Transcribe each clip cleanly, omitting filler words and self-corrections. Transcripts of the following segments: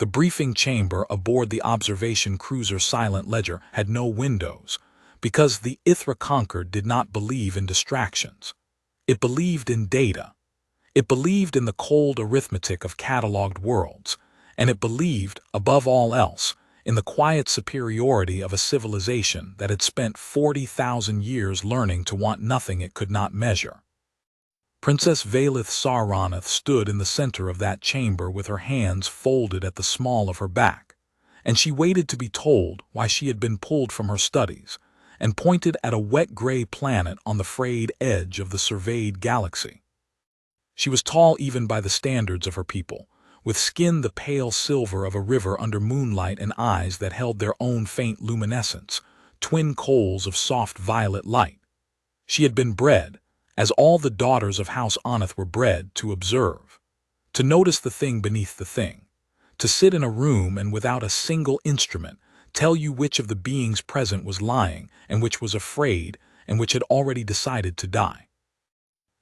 The briefing chamber aboard the observation cruiser Silent Ledger had no windows, because the Ithra Concord did not believe in distractions. It believed in data. It believed in the cold arithmetic of catalogued worlds, and it believed, above all else, in the quiet superiority of a civilization that had spent 40,000 years learning to want nothing it could not measure. Princess Vaelith Saranath stood in the center of that chamber with her hands folded at the small of her back, and she waited to be told why she had been pulled from her studies, and pointed at a wet gray planet on the frayed edge of the surveyed galaxy. She was tall even by the standards of her people, with skin the pale silver of a river under moonlight and eyes that held their own faint luminescence, twin coals of soft violet light. She had been bred, as all the daughters of House Aneth were bred, to observe, to notice the thing beneath the thing, to sit in a room and without a single instrument tell you which of the beings present was lying and which was afraid and which had already decided to die.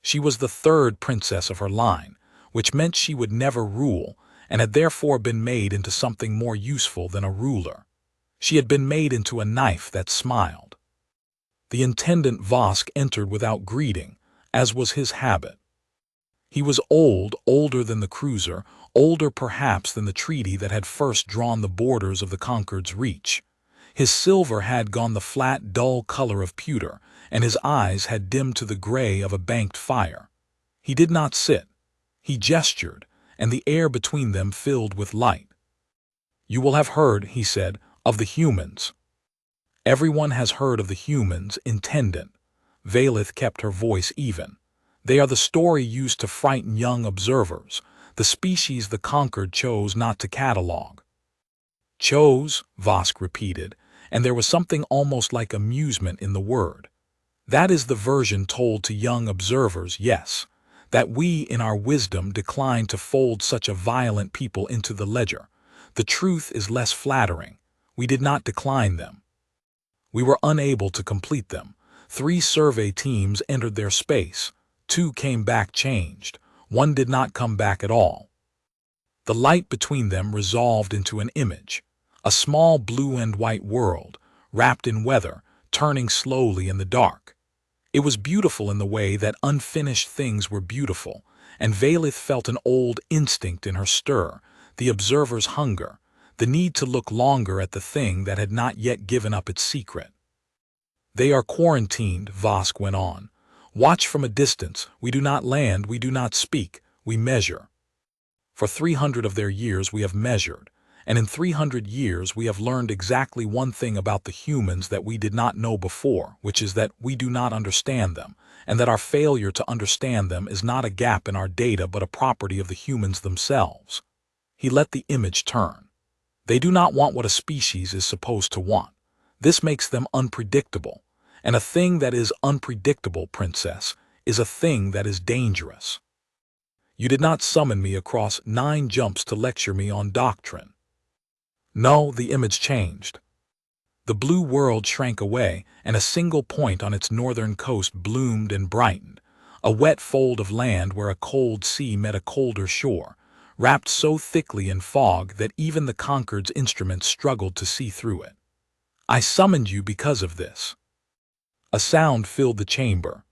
She was the third princess of her line, which meant she would never rule, and had therefore been made into something more useful than a ruler. She had been made into a knife that smiled. The intendant Vosk entered without greeting, as was his habit. He was old, older than the cruiser, older perhaps than the treaty that had first drawn the borders of the Concord's reach. His silver had gone the flat, dull color of pewter, and his eyes had dimmed to the gray of a banked fire. He did not sit. He gestured, and the air between them filled with light. "You will have heard," he said, "of the humans." "Everyone has heard of the humans, intendant." Vaelith kept her voice even. "They are the story used to frighten young observers, the species the Concord chose not to catalogue." "Chose," Vosk repeated, and there was something almost like amusement in the word. "That is the version told to young observers, yes. That we, in our wisdom, declined to fold such a violent people into the ledger. The truth is less flattering. We did not decline them. We were unable to complete them. 3 survey teams entered their space. 2 came back changed. 1 did not come back at all. The light between them resolved into an image, a small blue and white world, wrapped in weather, turning slowly in the dark. It was beautiful in the way that unfinished things were beautiful, and Vaelith felt an old instinct in her stir, the observer's hunger, the need to look longer at the thing that had not yet given up its secret. "They are quarantined," Vosk went on. "Watch from a distance. We do not land, we do not speak, we measure. For 300 of their years we have measured, and in 300 years we have learned exactly one thing about the humans that we did not know before, which is that we do not understand them, and that our failure to understand them is not a gap in our data but a property of the humans themselves." He let the image turn. "They do not want what a species is supposed to want. This makes them unpredictable, and a thing that is unpredictable, princess, is a thing that is dangerous. You did not summon me across 9 jumps to lecture me on doctrine." No, the image changed. The blue world shrank away, and a single point on its northern coast bloomed and brightened, a wet fold of land where a cold sea met a colder shore, wrapped so thickly in fog that even the Concord's instruments struggled to see through it. "I summoned you because of this." A sound filled the chamber.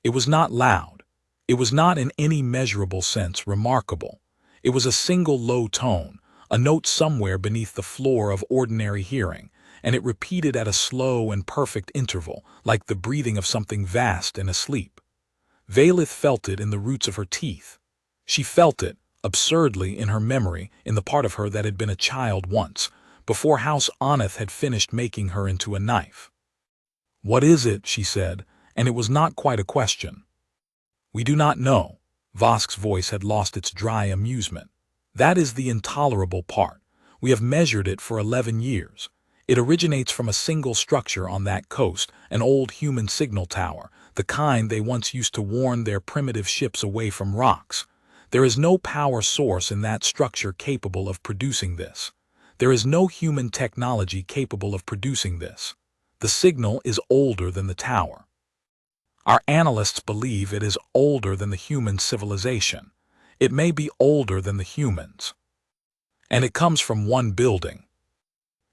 It was not loud. It was not in any measurable sense remarkable. It was a single low tone, a note somewhere beneath the floor of ordinary hearing, and it repeated at a slow and perfect interval, like the breathing of something vast and asleep. Vaelith felt it in the roots of her teeth. She felt it, absurdly, in her memory, in the part of her that had been a child once, before House Aneth had finished making her into a knife. "What is it?" she said, and it was not quite a question. "We do not know." Vosk's voice had lost its dry amusement. "That is the intolerable part. We have measured it for 11 years. It originates from a single structure on that coast, an old human signal tower, the kind they once used to warn their primitive ships away from rocks. There is no power source in that structure capable of producing this. There is no human technology capable of producing this. The signal is older than the tower. Our analysts believe it is older than the human civilization. It may be older than the humans. And it comes from one building.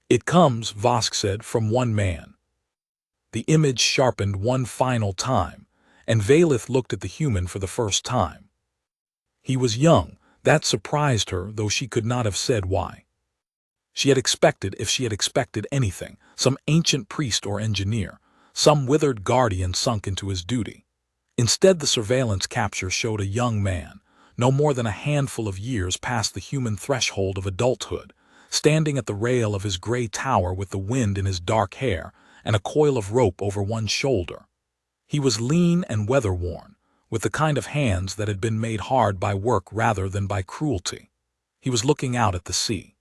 It comes, Vosk said, from one man. The image sharpened one final time, and Vaelith looked at the human for the first time. He was young. That surprised her, though she could not have said why. She had expected, if she had expected anything, some ancient priest or engineer, some withered guardian sunk into his duty. Instead, the surveillance capture showed a young man, no more than a handful of years past the human threshold of adulthood, standing at the rail of his gray tower with the wind in his dark hair and a coil of rope over one shoulder. He was lean and weather-worn, with the kind of hands that had been made hard by work rather than by cruelty. He was looking out at the sea.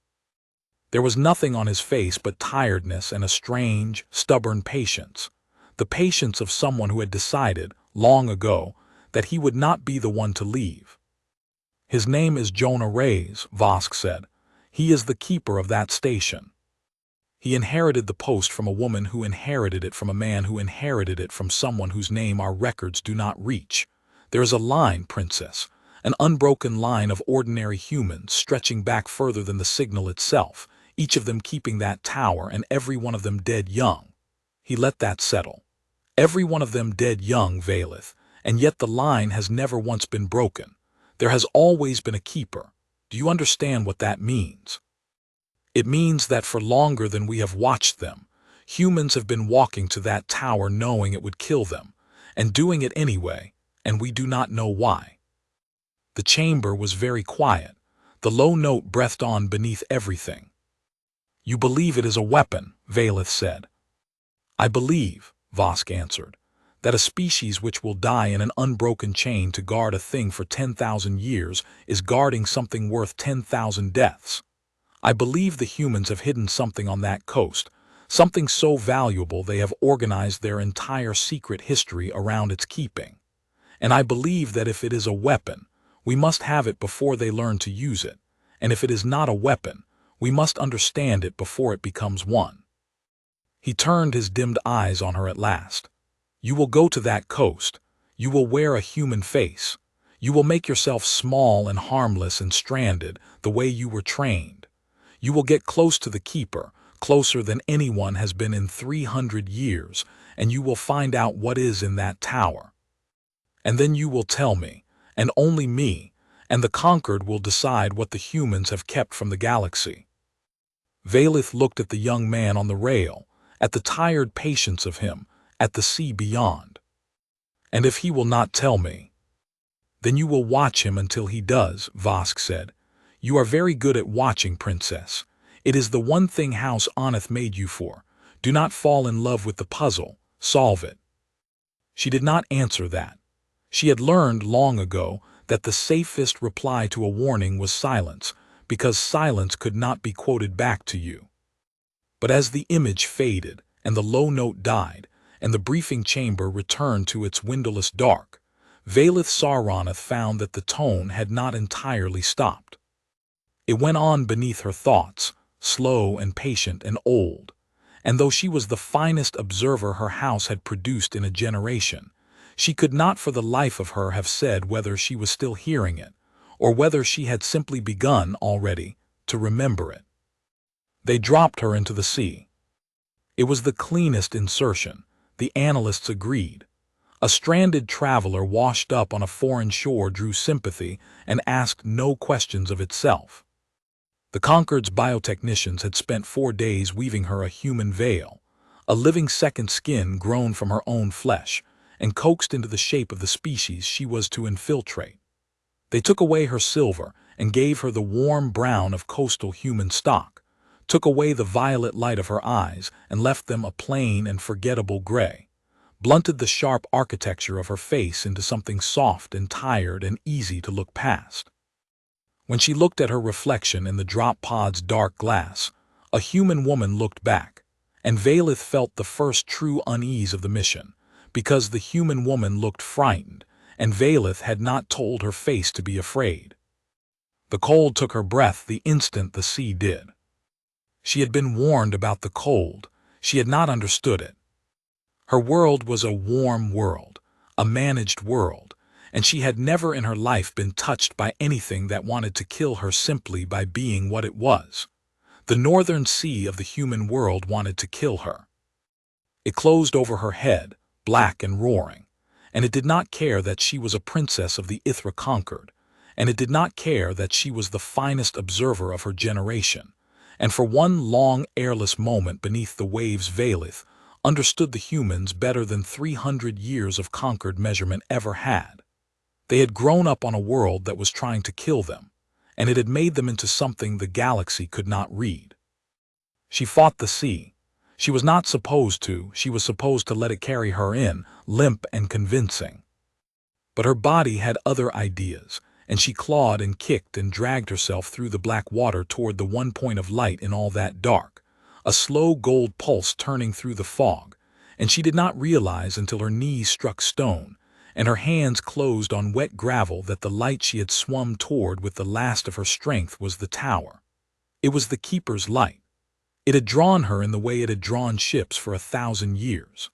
There was nothing on his face but tiredness and a strange, stubborn patience, the patience of someone who had decided, long ago, that he would not be the one to leave. "His name is Jonah Reyes," Vosk said. "He is the keeper of that station. He inherited the post from a woman who inherited it from a man who inherited it from someone whose name our records do not reach. There is a line, Princess, an unbroken line of ordinary humans stretching back further than the signal itself, each of them keeping that tower and every one of them dead young." He let that settle. "Every one of them dead young, Vaelith, and yet the line has never once been broken. There has always been a keeper. Do you understand what that means? It means that for longer than we have watched them, humans have been walking to that tower knowing it would kill them, and doing it anyway, and we do not know why." The chamber was very quiet. The low note breathed on beneath everything. "You believe it is a weapon," Vaelith said. "I believe," Vosk answered, "that a species which will die in an unbroken chain to guard a thing for 10,000 years is guarding something worth 10,000 deaths. I believe the humans have hidden something on that coast, something so valuable they have organized their entire secret history around its keeping. And I believe that if it is a weapon, we must have it before they learn to use it, and if it is not a weapon, we must understand it before it becomes one." He turned his dimmed eyes on her at last. "You will go to that coast. You will wear a human face. You will make yourself small and harmless and stranded, the way you were trained. You will get close to the keeper, closer than anyone has been in 300 years, and you will find out what is in that tower. And then you will tell me, and only me, and the Concord will decide what the humans have kept from the galaxy." Vaelith looked at the young man on the rail, at the tired patience of him, at the sea beyond. "And if he will not tell me?" "Then you will watch him until he does," Vosk said. "You are very good at watching, Princess. It is the one thing House Oneth made you for. Do not fall in love with the puzzle, solve it." She did not answer that. She had learned long ago that the safest reply to a warning was silence, because silence could not be quoted back to you. But as the image faded, and the low note died, and the briefing chamber returned to its windowless dark, Vaelith Sauroneth found that the tone had not entirely stopped. It went on beneath her thoughts, slow and patient and old, and though she was the finest observer her house had produced in a generation, she could not for the life of her have said whether she was still hearing it, or whether she had simply begun already to remember it. They dropped her into the sea. It was the cleanest insertion, the analysts agreed. A stranded traveler washed up on a foreign shore drew sympathy and asked no questions of itself. The Concord's biotechnicians had spent 4 days weaving her a human veil, a living second skin grown from her own flesh, and coaxed into the shape of the species she was to infiltrate. They took away her silver and gave her the warm brown of coastal human stock, took away the violet light of her eyes and left them a plain and forgettable gray, blunted the sharp architecture of her face into something soft and tired and easy to look past. When she looked at her reflection in the drop pod's dark glass, a human woman looked back, and Vaelith felt the first true unease of the mission, because the human woman looked frightened, and Vaelith had not told her face to be afraid. The cold took her breath the instant the sea did. She had been warned about the cold. She had not understood it. Her world was a warm world, a managed world, and she had never in her life been touched by anything that wanted to kill her simply by being what it was. The northern sea of the human world wanted to kill her. It closed over her head, black and roaring, and it did not care that she was a princess of the Ithra Concord, and it did not care that she was the finest observer of her generation, and for one long airless moment beneath the waves Vaelith understood the humans better than 300 years of Concord measurement ever had. They had grown up on a world that was trying to kill them, and it had made them into something the galaxy could not read. She fought the sea. She was not supposed to, she was supposed to let it carry her in, limp and convincing. But her body had other ideas, and she clawed and kicked and dragged herself through the black water toward the one point of light in all that dark, a slow gold pulse turning through the fog, and she did not realize until her knees struck stone, and her hands closed on wet gravel that the light she had swum toward with the last of her strength was the tower. It was the keeper's light. It had drawn her in the way it had drawn ships for 1,000 years.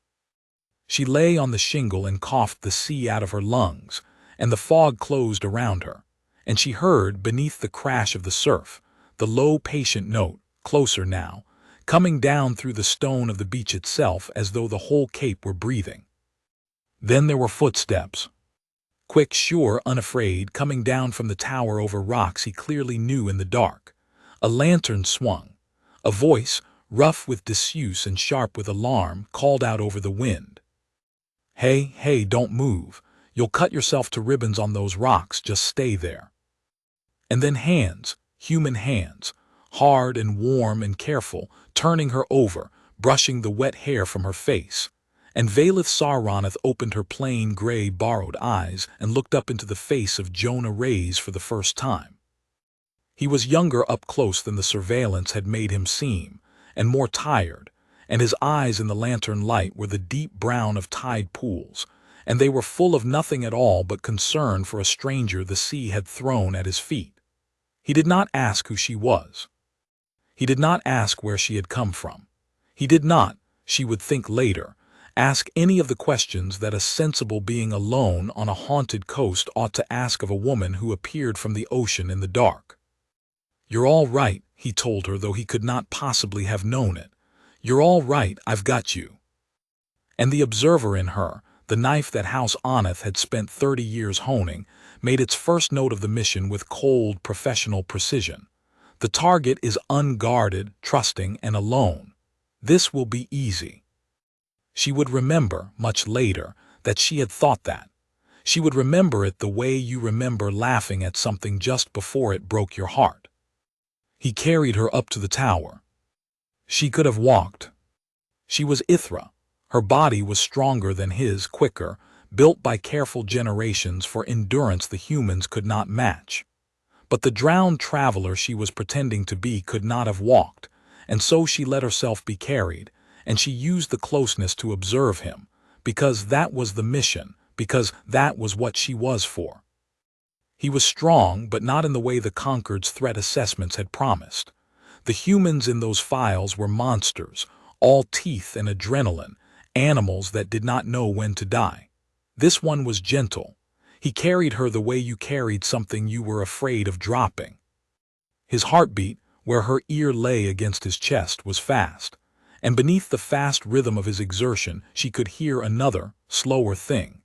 She lay on the shingle and coughed the sea out of her lungs, and the fog closed around her, and she heard, beneath the crash of the surf, the low, patient note, closer now, coming down through the stone of the beach itself as though the whole cape were breathing. Then there were footsteps. Quick, sure, unafraid, coming down from the tower over rocks he clearly knew in the dark. A lantern swung. A voice, rough with disuse and sharp with alarm, called out over the wind. "Hey, hey, don't move. You'll cut yourself to ribbons on those rocks, just stay there." And then hands, human hands, hard and warm and careful, turning her over, brushing the wet hair from her face. And Vaelith Sar'Roneth opened her plain, gray, borrowed eyes and looked up into the face of Jonah Rays for the first time. He was younger up close than the surveillance had made him seem, and more tired, and his eyes in the lantern light were the deep brown of tide pools, and they were full of nothing at all but concern for a stranger the sea had thrown at his feet. He did not ask who she was. He did not ask where she had come from. He did not, she would think later, ask any of the questions that a sensible being alone on a haunted coast ought to ask of a woman who appeared from the ocean in the dark. "You're all right," he told her, though he could not possibly have known it. "You're all right, I've got you." And the observer in her, the knife that House Aneth had spent 30 years honing, made its first note of the mission with cold, professional precision. The target is unguarded, trusting, and alone. This will be easy. She would remember, much later, that she had thought that. She would remember it the way you remember laughing at something just before it broke your heart. He carried her up to the tower. She could have walked. She was Ithra. Her body was stronger than his, quicker, built by careful generations for endurance the humans could not match. But the drowned traveler she was pretending to be could not have walked, and so she let herself be carried, and she used the closeness to observe him, because that was the mission, because that was what she was for. He was strong, but not in the way the Concord's threat assessments had promised. The humans in those files were monsters, all teeth and adrenaline, animals that did not know when to die. This one was gentle. He carried her the way you carried something you were afraid of dropping. His heartbeat, where her ear lay against his chest, was fast, and beneath the fast rhythm of his exertion she could hear another, slower thing.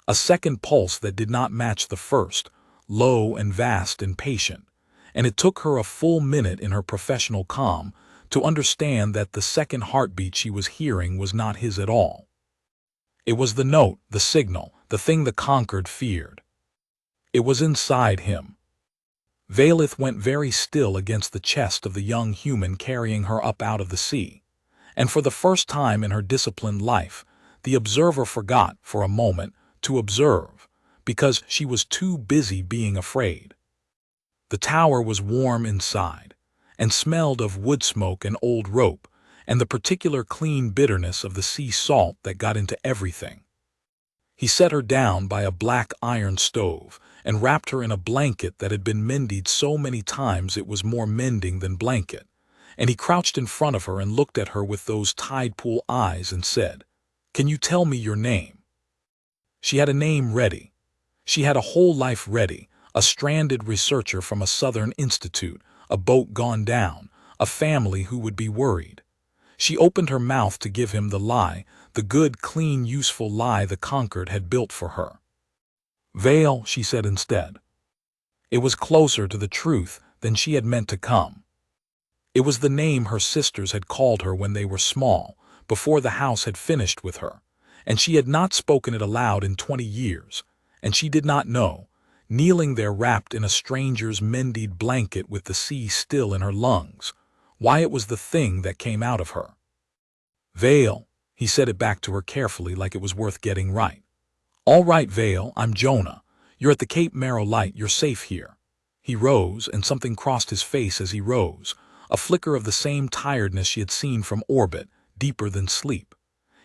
A second pulse that did not match the first, low and vast and patient, and it took her a full minute in her professional calm to understand that the second heartbeat she was hearing was not his at all. It was the note, the signal, the thing the Concord feared. It was inside him. Vaelith went very still against the chest of the young human carrying her up out of the sea, and for the first time in her disciplined life, the observer forgot, for a moment, to observe, because she was too busy being afraid. The tower was warm inside, and smelled of wood smoke and old rope, and the particular clean bitterness of the sea salt that got into everything. He set her down by a black iron stove, and wrapped her in a blanket that had been mended so many times it was more mending than blanket, and he crouched in front of her and looked at her with those tide pool eyes and said, "Can you tell me your name?" She had a name ready. She had a whole life ready, a stranded researcher from a southern institute, a boat gone down, a family who would be worried. She opened her mouth to give him the lie, the good, clean, useful lie the Concord had built for her. Vael, she said instead. It was closer to the truth than she had meant to come. It was the name her sisters had called her when they were small, before the house had finished with her, and she had not spoken it aloud in 20 years, and she did not know, kneeling there wrapped in a stranger's mended blanket with the sea still in her lungs, why it was the thing that came out of her. Vael, he said it back to her carefully like it was worth getting right. All right, Vael, I'm Jonah. You're at the Cape Merrow Light, you're safe here. He rose, and something crossed his face as he rose, a flicker of the same tiredness she had seen from orbit, deeper than sleep.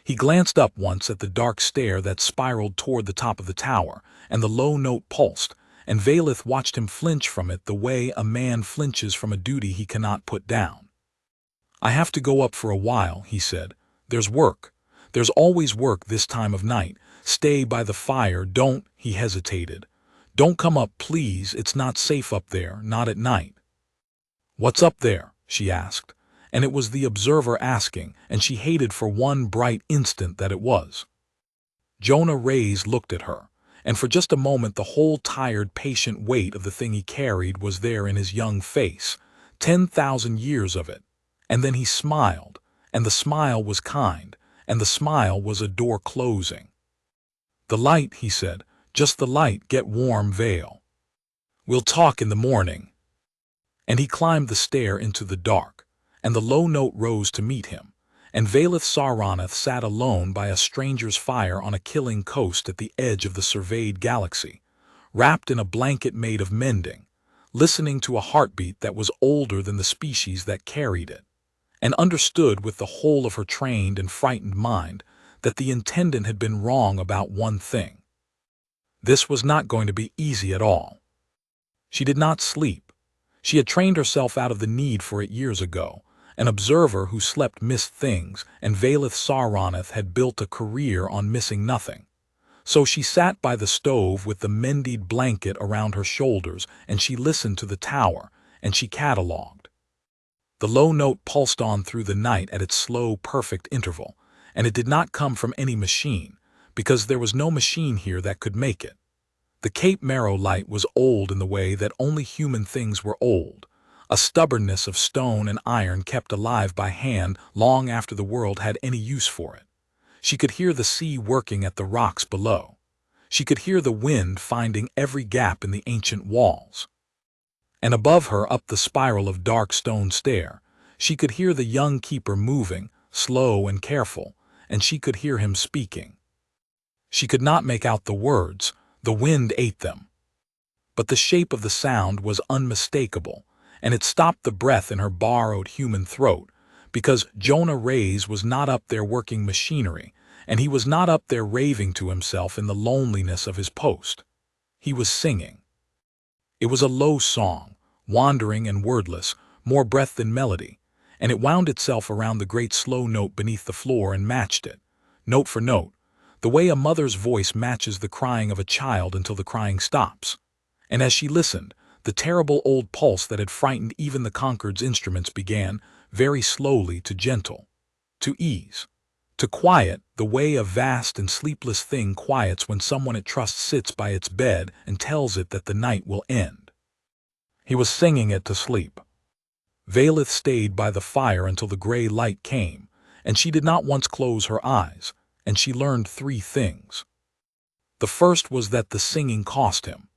He glanced up once at the dark stair that spiraled toward the top of the tower, and the low note pulsed, and Vaelith watched him flinch from it the way a man flinches from a duty he cannot put down. I have to go up for a while, he said. There's work. There's always work this time of night. Stay by the fire, don't, he hesitated. Don't come up, please, it's not safe up there, not at night. What's up there? She asked, and it was the observer asking, and she hated for one bright instant that it was. Jonah Rays looked at her, and for just a moment the whole tired, patient weight of the thing he carried was there in his young face, 10,000 years of it, and then he smiled, and the smile was kind, and the smile was a door closing. The light, he said, just the light, get warm, Vael. We'll talk in the morning. And he climbed the stair into the dark, and the low note rose to meet him, and Vaelith Saranath sat alone by a stranger's fire on a killing coast at the edge of the surveyed galaxy, wrapped in a blanket made of mending, listening to a heartbeat that was older than the species that carried it, and understood with the whole of her trained and frightened mind that the intendant had been wrong about one thing. This was not going to be easy at all. She did not sleep. She had trained herself out of the need for it years ago. An observer who slept missed things, and Vaelith Saranath had built a career on missing nothing. So she sat by the stove with the mended blanket around her shoulders, and she listened to the tower, and she catalogued. The low note pulsed on through the night at its slow, perfect interval, and it did not come from any machine, because there was no machine here that could make it. The Cape Merrow Light was old in the way that only human things were old, a stubbornness of stone and iron kept alive by hand long after the world had any use for it. She could hear the sea working at the rocks below. She could hear the wind finding every gap in the ancient walls. And above her, up the spiral of dark stone stair, she could hear the young keeper moving, slow and careful, and she could hear him speaking. She could not make out the words, the wind ate them. But the shape of the sound was unmistakable, and it stopped the breath in her borrowed human throat, because Jonah Rays was not up there working machinery, and he was not up there raving to himself in the loneliness of his post. He was singing. It was a low song, wandering and wordless, more breath than melody, and it wound itself around the great slow note beneath the floor and matched it, note for note, the way a mother's voice matches the crying of a child until the crying stops. And as she listened, the terrible old pulse that had frightened even the Concord's instruments began, very slowly, to gentle, to ease, to quiet the way a vast and sleepless thing quiets when someone it trusts sits by its bed and tells it that the night will end. He was singing it to sleep. Vaelith stayed by the fire until the gray light came, and she did not once close her eyes, and she learned 3 things. The first was that the singing cost him.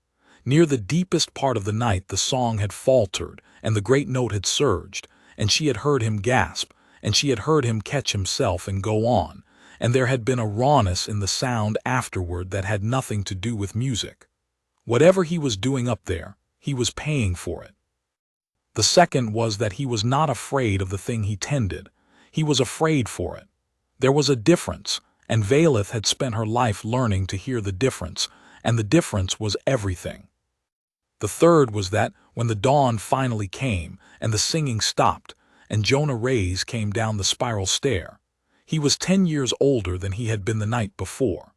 Near the deepest part of the night the song had faltered, and the great note had surged, and she had heard him gasp, and she had heard him catch himself and go on, and there had been a rawness in the sound afterward that had nothing to do with music. Whatever he was doing up there, he was paying for it. The second was that he was not afraid of the thing he tended. He was afraid for it. There was a difference, and Vaelith had spent her life learning to hear the difference, and the difference was everything. The third was that, when the dawn finally came, and the singing stopped, and Jonah Rays came down the spiral stair, he was 10 years older than he had been the night before.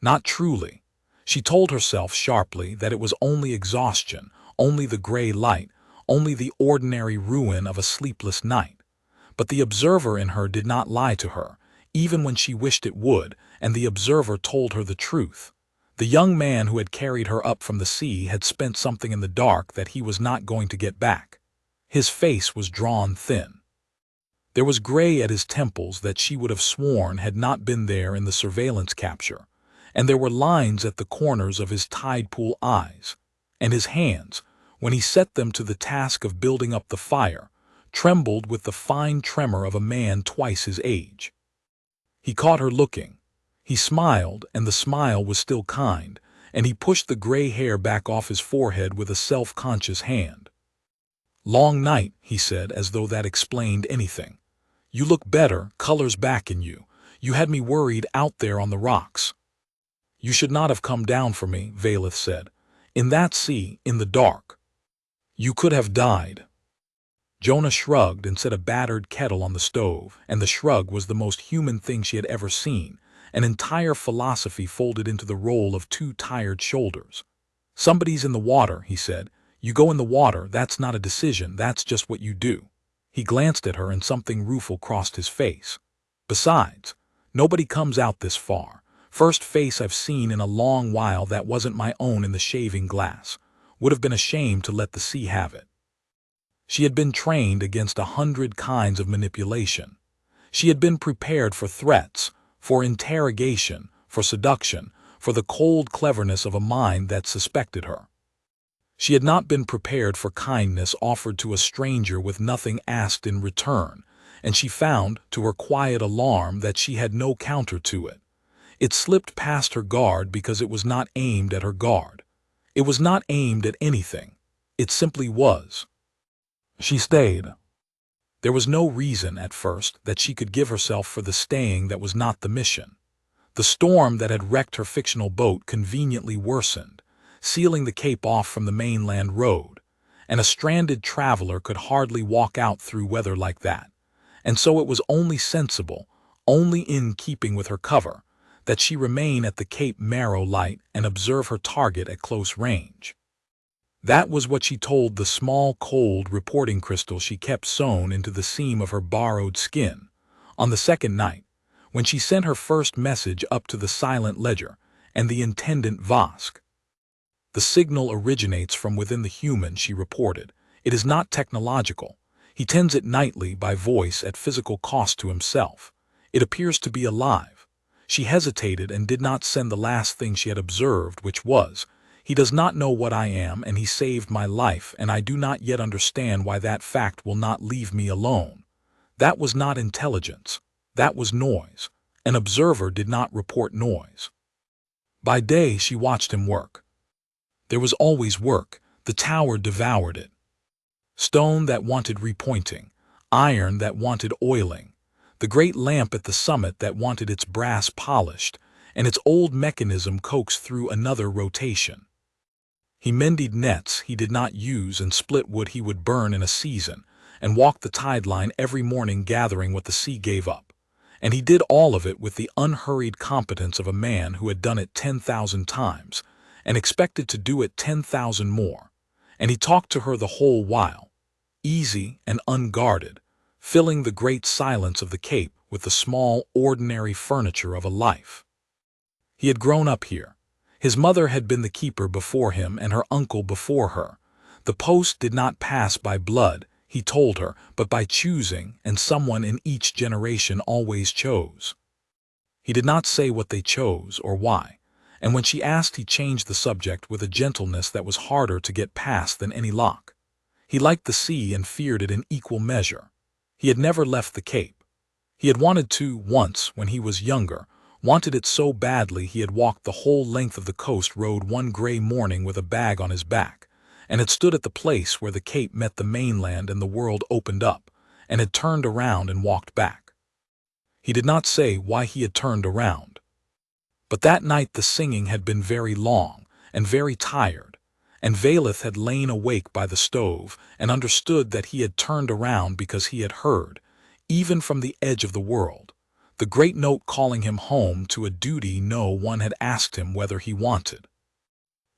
Not truly. She told herself sharply that it was only exhaustion, only the gray light, only the ordinary ruin of a sleepless night. But the observer in her did not lie to her, even when she wished it would, and the observer told her the truth. The young man who had carried her up from the sea had spent something in the dark that he was not going to get back. His face was drawn thin. There was gray at his temples that she would have sworn had not been there in the surveillance capture, and there were lines at the corners of his tide pool eyes, and his hands, when he set them to the task of building up the fire, trembled with the fine tremor of a man twice his age. He caught her looking. He smiled, and the smile was still kind, and he pushed the gray hair back off his forehead with a self-conscious hand. "Long night," he said, as though that explained anything. "You look better, color's back in you. You had me worried out there on the rocks." "You should not have come down for me," Vaelith said. "In that sea, in the dark. You could have died." Jonah shrugged and set a battered kettle on the stove, and the shrug was the most human thing she had ever seen, an entire philosophy folded into the roll of two tired shoulders. "Somebody's in the water," he said. "You go in the water, that's not a decision, that's just what you do." He glanced at her and something rueful crossed his face. "Besides, nobody comes out this far. First face I've seen in a long while that wasn't my own in the shaving glass. Would have been ashamed to let the sea have it." She had been trained against 100 kinds of manipulation. She had been prepared for threats, for interrogation, for seduction, for the cold cleverness of a mind that suspected her. She had not been prepared for kindness offered to a stranger with nothing asked in return, and she found, to her quiet alarm, that she had no counter to it. It slipped past her guard because it was not aimed at her guard. It was not aimed at anything. It simply was. She stayed. There was no reason, at first, that she could give herself for the staying that was not the mission. The storm that had wrecked her fictional boat conveniently worsened, sealing the Cape off from the mainland road, and a stranded traveler could hardly walk out through weather like that. And so it was only sensible, only in keeping with her cover, that she remain at the Cape Marrow light and observe her target at close range. That was what she told the small, cold reporting crystal she kept sewn into the seam of her borrowed skin. On the second night, when she sent her first message up to the silent ledger and the intendant Vosk. "The signal originates from within the human," she reported. "It is not technological. He tends it nightly by voice at physical cost to himself. It appears to be alive." She hesitated and did not send the last thing she had observed, which was, "He does not know what I am, and he saved my life, and I do not yet understand why that fact will not leave me alone." That was not intelligence. That was noise. An observer did not report noise. By day she watched him work. There was always work. The tower devoured it. Stone that wanted repointing, iron that wanted oiling, the great lamp at the summit that wanted its brass polished, and its old mechanism coaxed through another rotation. He mended nets he did not use and split wood he would burn in a season, and walked the tide line every morning gathering what the sea gave up. And he did all of it with the unhurried competence of a man who had done it 10,000 times, and expected to do it 10,000 more. And he talked to her the whole while, easy and unguarded, filling the great silence of the Cape with the small, ordinary furniture of a life. He had grown up here. His mother had been the keeper before him and her uncle before her. The post did not pass by blood, he told her, but by choosing, and someone in each generation always chose. He did not say what they chose or why, and when she asked he changed the subject with a gentleness that was harder to get past than any lock. He liked the sea and feared it in equal measure. He had never left the Cape. He had wanted to once when he was younger, wanted it so badly he had walked the whole length of the coast road one gray morning with a bag on his back, and had stood at the place where the Cape met the mainland and the world opened up, and had turned around and walked back. He did not say why he had turned around. But that night the singing had been very long and very tired, and Vaelith had lain awake by the stove and understood that he had turned around because he had heard, even from the edge of the world, the great note calling him home to a duty no one had asked him whether he wanted.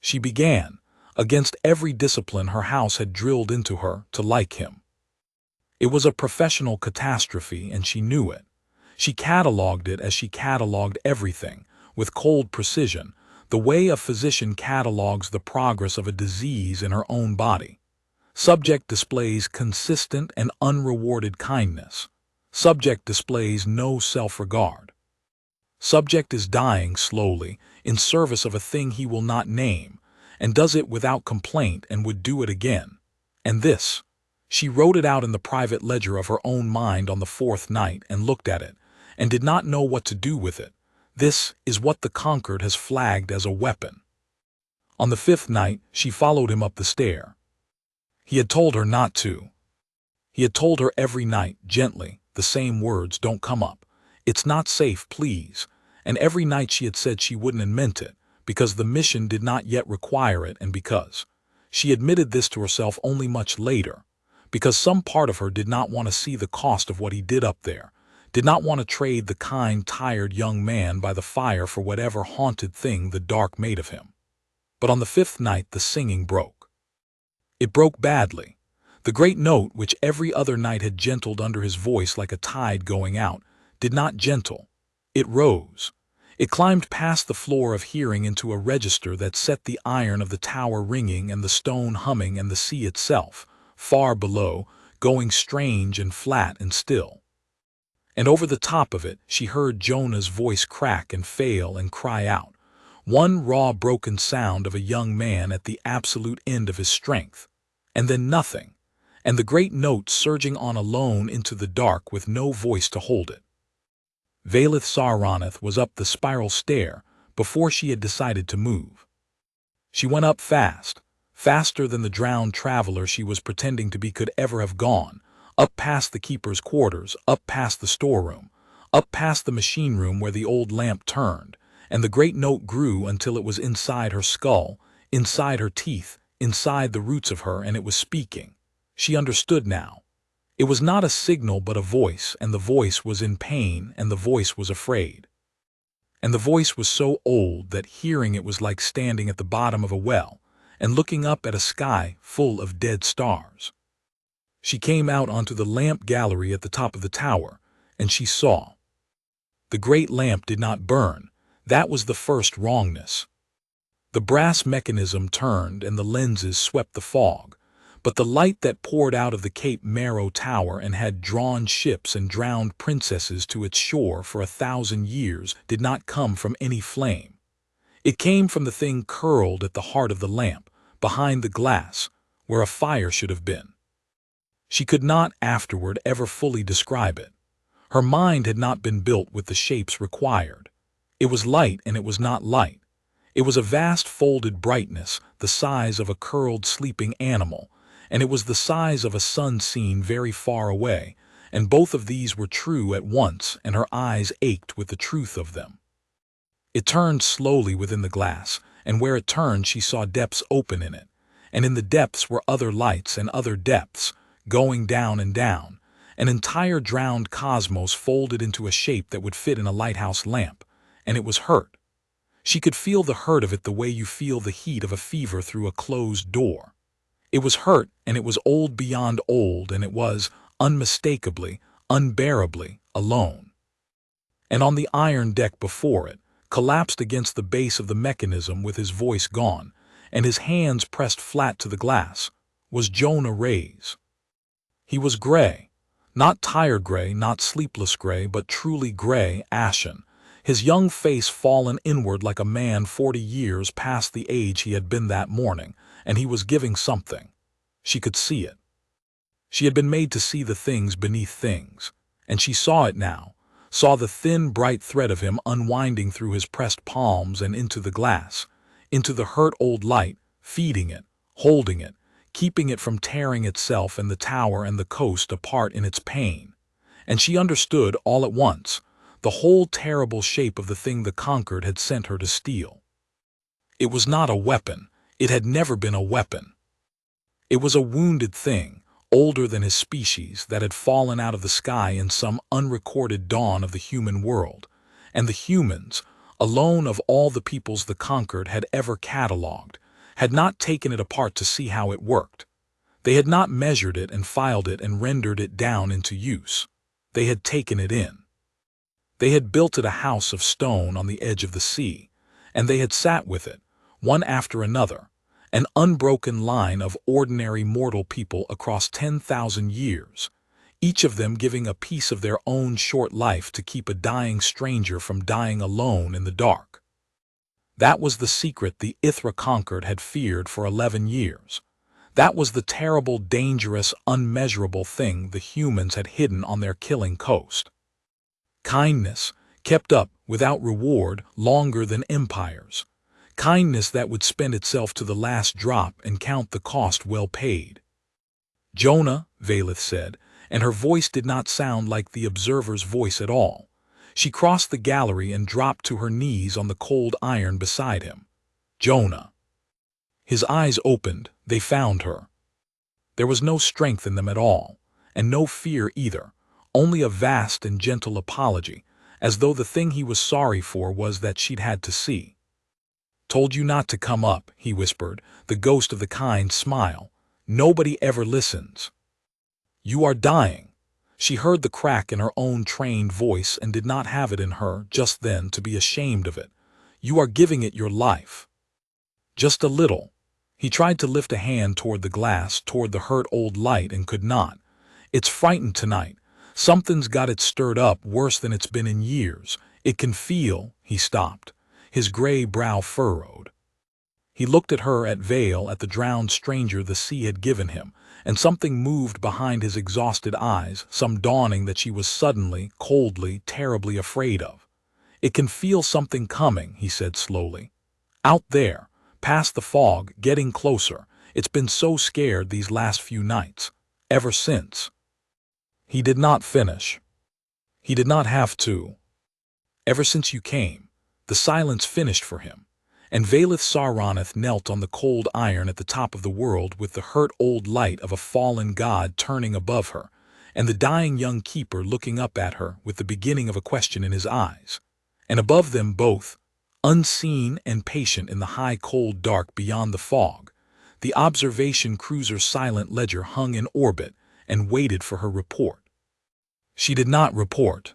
She began, against every discipline her house had drilled into her, to like him. It was a professional catastrophe, and she knew it. She catalogued it as she catalogued everything, with cold precision, the way a physician catalogues the progress of a disease in her own body. Subject displays consistent and unrewarded kindness. Subject displays no self-regard. Subject is dying slowly in service of a thing he will not name, and does it without complaint and would do it again. And this, she wrote it out in the private ledger of her own mind on the fourth night and looked at it, and did not know what to do with it. This is what the Concord has flagged as a weapon. On the fifth night, she followed him up the stair. He had told her not to. He had told her every night, gently, the same words, "Don't come up. It's not safe, please." And every night she had said she wouldn't, and meant it, because the mission did not yet require it, and because she admitted this to herself only much later, because some part of her did not want to see the cost of what he did up there, did not want to trade the kind, tired young man by the fire for whatever haunted thing the dark made of him. But on the fifth night the singing broke. It broke badly. The great note, which every other night had gentled under his voice like a tide going out, did not gentle. It rose. It climbed past the floor of hearing into a register that set the iron of the tower ringing and the stone humming and the sea itself, far below, going strange and flat and still. And over the top of it she heard Jonah's voice crack and fail and cry out, one raw broken sound of a young man at the absolute end of his strength, and then nothing, and the great note surging on alone into the dark with no voice to hold it. Vaelith Saronith was up the spiral stair before she had decided to move. She went up fast, faster than the drowned traveler she was pretending to be could ever have gone, up past the keeper's quarters, up past the storeroom, up past the machine room where the old lamp turned, and the great note grew until it was inside her skull, inside her teeth, inside the roots of her, and it was speaking. She understood now. It was not a signal but a voice, and the voice was in pain, and the voice was afraid. And the voice was so old that hearing it was like standing at the bottom of a well and looking up at a sky full of dead stars. She came out onto the lamp gallery at the top of the tower, and she saw. The great lamp did not burn. That was the first wrongness. The brass mechanism turned and the lenses swept the fog, but the light that poured out of the Cape Marrow Tower and had drawn ships and drowned princesses to its shore for 1,000 years did not come from any flame. It came from the thing curled at the heart of the lamp, behind the glass, where a fire should have been. She could not afterward ever fully describe it. Her mind had not been built with the shapes required. It was light and it was not light. It was a vast folded brightness, the size of a curled sleeping animal, and it was the size of a sun seen very far away, and both of these were true at once, and her eyes ached with the truth of them. It turned slowly within the glass, and where it turned she saw depths open in it, and in the depths were other lights and other depths, going down and down, an entire drowned cosmos folded into a shape that would fit in a lighthouse lamp, and it was hurt. She could feel the hurt of it the way you feel the heat of a fever through a closed door. It was hurt, and it was old beyond old, and it was, unmistakably, unbearably, alone. And on the iron deck before it, collapsed against the base of the mechanism with his voice gone, and his hands pressed flat to the glass, was Jonah Rays. He was gray, not tired gray, not sleepless gray, but truly gray, ashen, his young face fallen inward like a man 40 years past the age he had been that morning, and he was giving something. She could see it. She had been made to see the things beneath things, and she saw it now, saw the thin, bright thread of him unwinding through his pressed palms and into the glass, into the hurt old light, feeding it, holding it, keeping it from tearing itself and the tower and the coast apart in its pain. And she understood all at once the whole terrible shape of the thing the Concord had sent her to steal. It was not a weapon. It had never been a weapon. It was a wounded thing, older than his species, that had fallen out of the sky in some unrecorded dawn of the human world, and the humans, alone of all the peoples the Concord had ever catalogued, had not taken it apart to see how it worked. They had not measured it and filed it and rendered it down into use. They had taken it in. They had built it a house of stone on the edge of the sea, and they had sat with it, one after another, an unbroken line of ordinary mortal people across 10,000 years, each of them giving a piece of their own short life to keep a dying stranger from dying alone in the dark. That was the secret the Ithra Concord had feared for 11 years. That was the terrible, dangerous, unmeasurable thing the humans had hidden on their killing coast. Kindness, kept up without reward longer than empires. Kindness that would spend itself to the last drop and count the cost well paid. Jonah, Vaelith said, and her voice did not sound like the observer's voice at all. She crossed the gallery and dropped to her knees on the cold iron beside him. Jonah. His eyes opened. They found her. There was no strength in them at all, and no fear either, only a vast and gentle apology, as though the thing he was sorry for was that she'd had to see. "Told you not to come up," he whispered, the ghost of the kind smile. "Nobody ever listens." "You are dying." She heard the crack in her own trained voice and did not have it in her just then to be ashamed of it. "You are giving it your life." "Just a little." He tried to lift a hand toward the glass, toward the hurt old light, and could not. "It's frightened tonight. Something's got it stirred up worse than it's been in years. It can feel—" He stopped, his gray brow furrowed. He looked at her, at Vael, at the drowned stranger the sea had given him, and something moved behind his exhausted eyes, some dawning that she was suddenly, coldly, terribly afraid of. "It can feel something coming," he said slowly. "Out there, past the fog, getting closer. It's been so scared these last few nights. Ever since." He did not finish. He did not have to. "Ever since you came." The silence finished for him, and Vaelith Saronith knelt on the cold iron at the top of the world with the hurt old light of a fallen god turning above her, and the dying young keeper looking up at her with the beginning of a question in his eyes. And above them both, unseen and patient in the high cold dark beyond the fog, the observation cruiser's silent ledger hung in orbit and waited for her report. She did not report.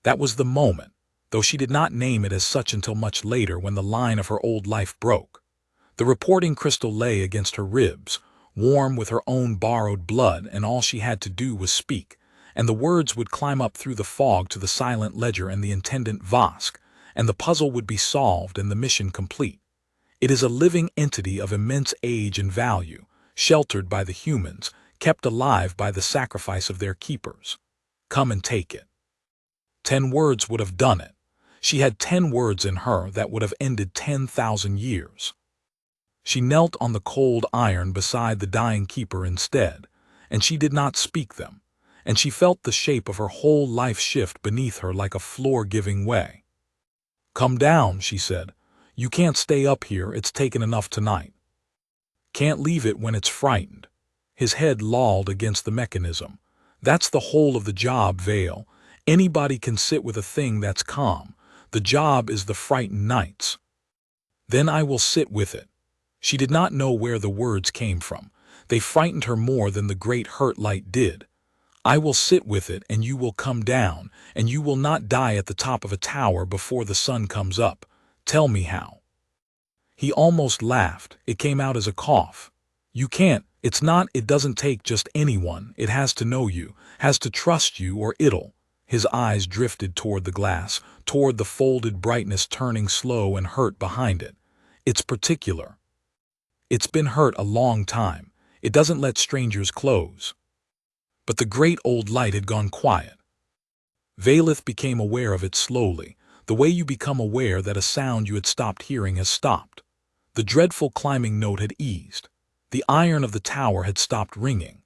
That was the moment, though she did not name it as such until much later, when the line of her old life broke. The reporting crystal lay against her ribs, warm with her own borrowed blood, and all she had to do was speak, and the words would climb up through the fog to the silent ledger and the intendant Vosk, and the puzzle would be solved and the mission complete. It is a living entity of immense age and value, sheltered by the humans, kept alive by the sacrifice of their keepers. Come and take it. 10 words would have done it. She had 10 words in her that would have ended 10,000 years. She knelt on the cold iron beside the dying keeper instead, and she did not speak them, and she felt the shape of her whole life shift beneath her like a floor giving way. "Come down," she said. "You can't stay up here, it's taken enough tonight. Can't leave it when it's frightened." His head lolled against the mechanism. "That's the whole of the job, Vael. Anybody can sit with a thing that's calm. The job is the frightened nights." "Then I will sit with it." She did not know where the words came from. They frightened her more than the great hurt light did. "I will sit with it, and you will come down, and you will not die at the top of a tower before the sun comes up. Tell me how." He almost laughed. It came out as a cough. "You can't. It doesn't take just anyone. It has to know you, has to trust you, or it'll." His eyes drifted toward the glass, toward the folded brightness turning slow and hurt behind it. "It's particular. It's been hurt a long time. It doesn't let strangers close." But the great old light had gone quiet. Vaelith became aware of it slowly, the way you become aware that a sound you had stopped hearing has stopped. The dreadful climbing note had eased. The iron of the tower had stopped ringing.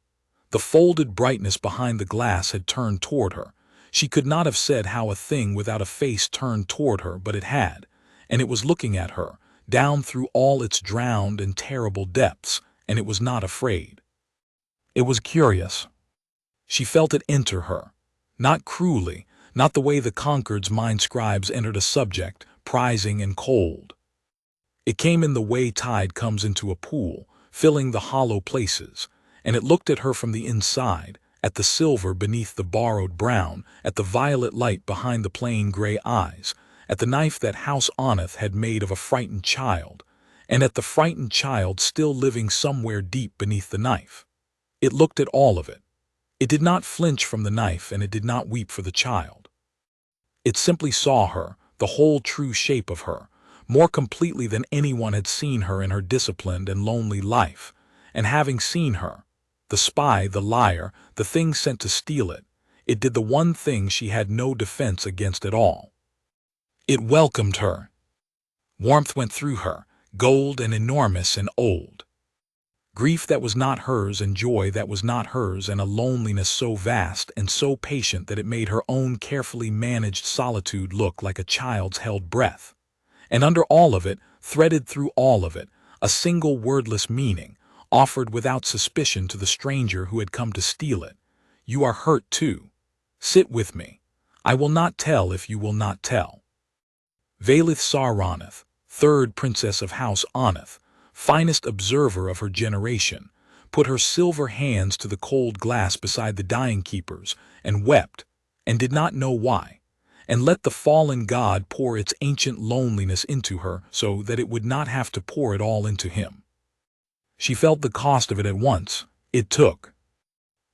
The folded brightness behind the glass had turned toward her. She could not have said how a thing without a face turned toward her, but it had, and it was looking at her, down through all its drowned and terrible depths, and it was not afraid. It was curious. She felt it enter her, not cruelly, not the way the Concord's mind scribes entered a subject, prizing and cold. It came in the way tide comes into a pool, filling the hollow places, and it looked at her from the inside, at the silver beneath the borrowed brown, at the violet light behind the plain gray eyes, at the knife that House Oneth had made of a frightened child, and at the frightened child still living somewhere deep beneath the knife. It looked at all of it. It did not flinch from the knife, and it did not weep for the child. It simply saw her, the whole true shape of her, more completely than anyone had seen her in her disciplined and lonely life, and having seen her, the spy, the liar, the thing sent to steal it, it did the one thing she had no defense against at all. It welcomed her. Warmth went through her, gold and enormous and old. Grief that was not hers and joy that was not hers, and a loneliness so vast and so patient that it made her own carefully managed solitude look like a child's held breath. And under all of it, threaded through all of it, a single wordless meaning, offered without suspicion to the stranger who had come to steal it. You are hurt too. Sit with me. I will not tell if you will not tell. Vaelith Saroneth, third princess of House Oneth, finest observer of her generation, put her silver hands to the cold glass beside the dying keepers, and wept, and did not know why, and let the fallen god pour its ancient loneliness into her so that it would not have to pour it all into him. She felt the cost of it at once. It took.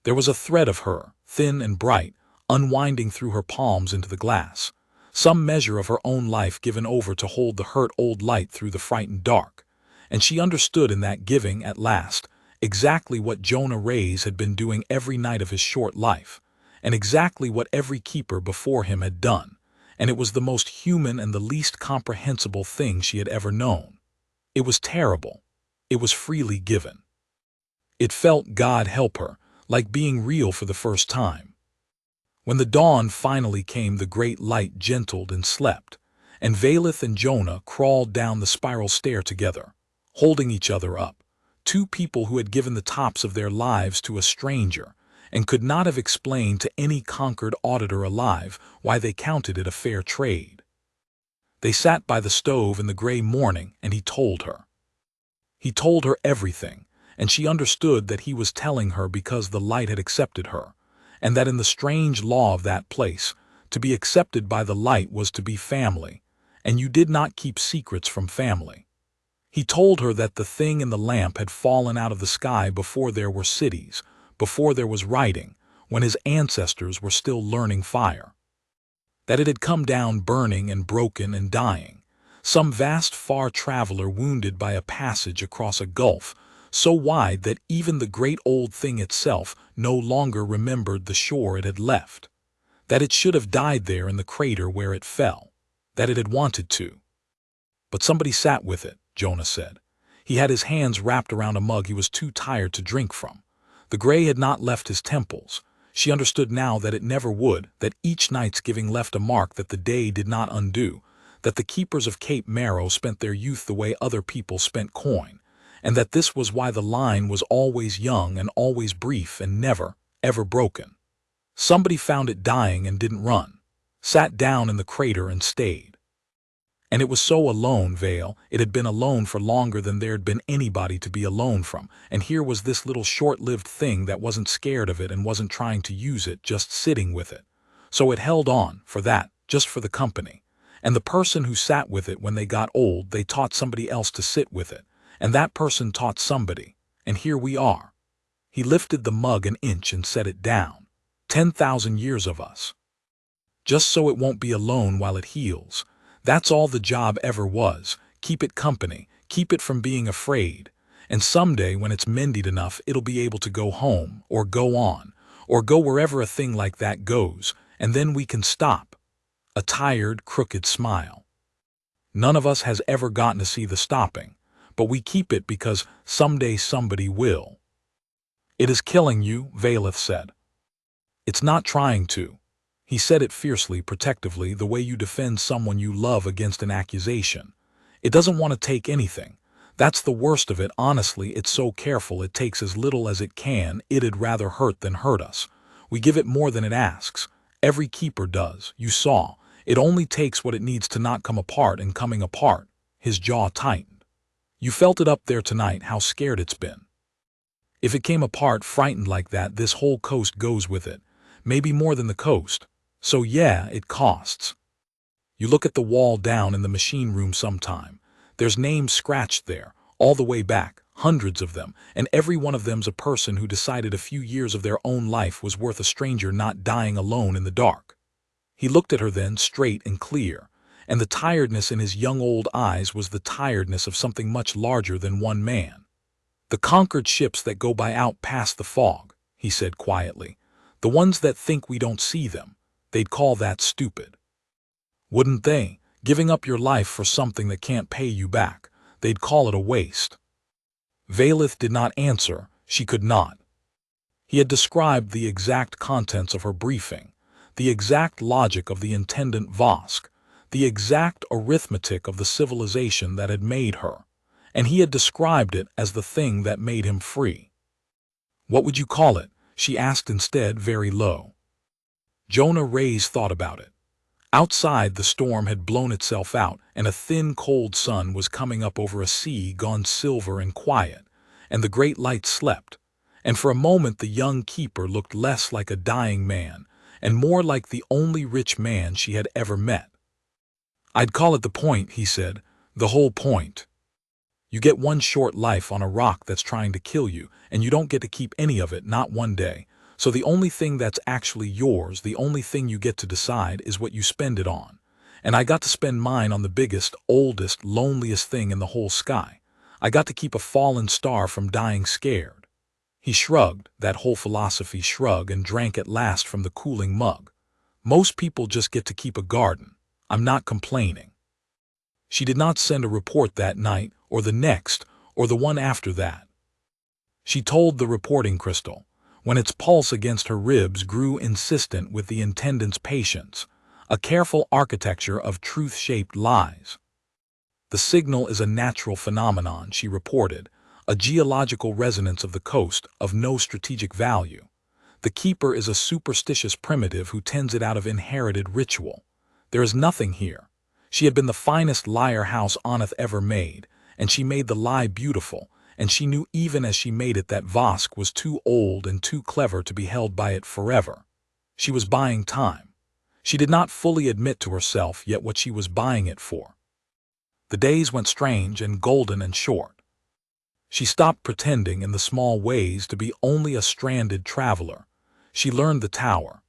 There was a thread of her, thin and bright, unwinding through her palms into the glass, some measure of her own life given over to hold the hurt old light through the frightened dark. And she understood in that giving, at last, exactly what Jonah Rays had been doing every night of his short life, and exactly what every keeper before him had done, and it was the most human and the least comprehensible thing she had ever known. It was terrible. It was freely given. It felt, God help her, like being real for the first time. When the dawn finally came, the great light gentled and slept, and Vaelith and Jonah crawled down the spiral stair together, holding each other up, two people who had given the tops of their lives to a stranger, and could not have explained to any Concord auditor alive why they counted it a fair trade. They sat by the stove in the gray morning, and he told her. He told her everything, and she understood that he was telling her because the light had accepted her, and that in the strange law of that place, to be accepted by the light was to be family, and you did not keep secrets from family. He told her that the thing in the lamp had fallen out of the sky before there were cities, before there was writing, when his ancestors were still learning fire. That it had come down burning and broken and dying, some vast far traveler wounded by a passage across a gulf, so wide that even the great old thing itself no longer remembered the shore it had left. That it should have died there in the crater where it fell. That it had wanted to. But somebody sat with it, Jonah said. He had his hands wrapped around a mug he was too tired to drink from. The gray had not left his temples. She understood now that it never would, that each night's giving left a mark that the day did not undo, that the keepers of Cape Marrow spent their youth the way other people spent coin, and that this was why the line was always young and always brief and never, ever broken. Somebody found it dying and didn't run, sat down in the crater and stayed. And it was so alone, Vael, it had been alone for longer than there had been anybody to be alone from, and here was this little short-lived thing that wasn't scared of it and wasn't trying to use it, just sitting with it. So it held on, for that, just for the company. And the person who sat with it when they got old, they taught somebody else to sit with it, and that person taught somebody, and here we are. He lifted the mug an inch and set it down. 10,000 years of us. Just so it won't be alone while it heals. That's all the job ever was, keep it company, keep it from being afraid, and someday when it's mended enough it'll be able to go home, or go on, or go wherever a thing like that goes, and then we can stop. A tired, crooked smile. None of us has ever gotten to see the stopping, but we keep it because someday somebody will. It is killing you, Vaelith said. It's not trying to. He said it fiercely, protectively, the way you defend someone you love against an accusation. It doesn't want to take anything. That's the worst of it. Honestly, it's so careful it takes as little as it can. It'd rather hurt than hurt us. We give it more than it asks. Every keeper does. You saw. It only takes what it needs to not come apart, and coming apart. His jaw tightened. You felt it up there tonight, how scared it's been. If it came apart frightened like that, this whole coast goes with it. Maybe more than the coast. So yeah, it costs. You look at the wall down in the machine room sometime. There's names scratched there, all the way back, hundreds of them, and every one of them's a person who decided a few years of their own life was worth a stranger not dying alone in the dark. He looked at her then, straight and clear, and the tiredness in his young old eyes was the tiredness of something much larger than one man. The conquered ships that go by out past the fog, he said quietly. The ones that think we don't see them, they'd call that stupid. Wouldn't they? Giving up your life for something that can't pay you back, they'd call it a waste. Vaelith did not answer, she could not. He had described the exact contents of her briefing, the exact logic of the intendant Vosk, the exact arithmetic of the civilization that had made her, and he had described it as the thing that made him free. What would you call it? She asked instead, very low. Jonah Ray's thought about it. Outside, the storm had blown itself out, and a thin, cold sun was coming up over a sea gone silver and quiet, and the great light slept, and for a moment the young keeper looked less like a dying man, and more like the only rich man she had ever met. I'd call it the point, he said, the whole point. You get one short life on a rock that's trying to kill you, and you don't get to keep any of it, not one day. So the only thing that's actually yours, the only thing you get to decide, is what you spend it on. And I got to spend mine on the biggest, oldest, loneliest thing in the whole sky. I got to keep a fallen star from dying scared. He shrugged, that whole philosophy shrug, and drank at last from the cooling mug. Most people just get to keep a garden. I'm not complaining. She did not send a report that night, or the next, or the one after that. She told the reporting crystal, when its pulse against her ribs grew insistent with the intendant's patience, a careful architecture of truth-shaped lies. The signal is a natural phenomenon, she reported, a geological resonance of the coast, of no strategic value. The keeper is a superstitious primitive who tends it out of inherited ritual. There is nothing here. She had been the finest liar house Aneth ever made, and she made the lie beautiful, and she knew even as she made it that Vosk was too old and too clever to be held by it forever. She was buying time. She did not fully admit to herself yet what she was buying it for. The days went strange and golden and short. She stopped pretending in the small ways to be only a stranded traveler. She learned the tower.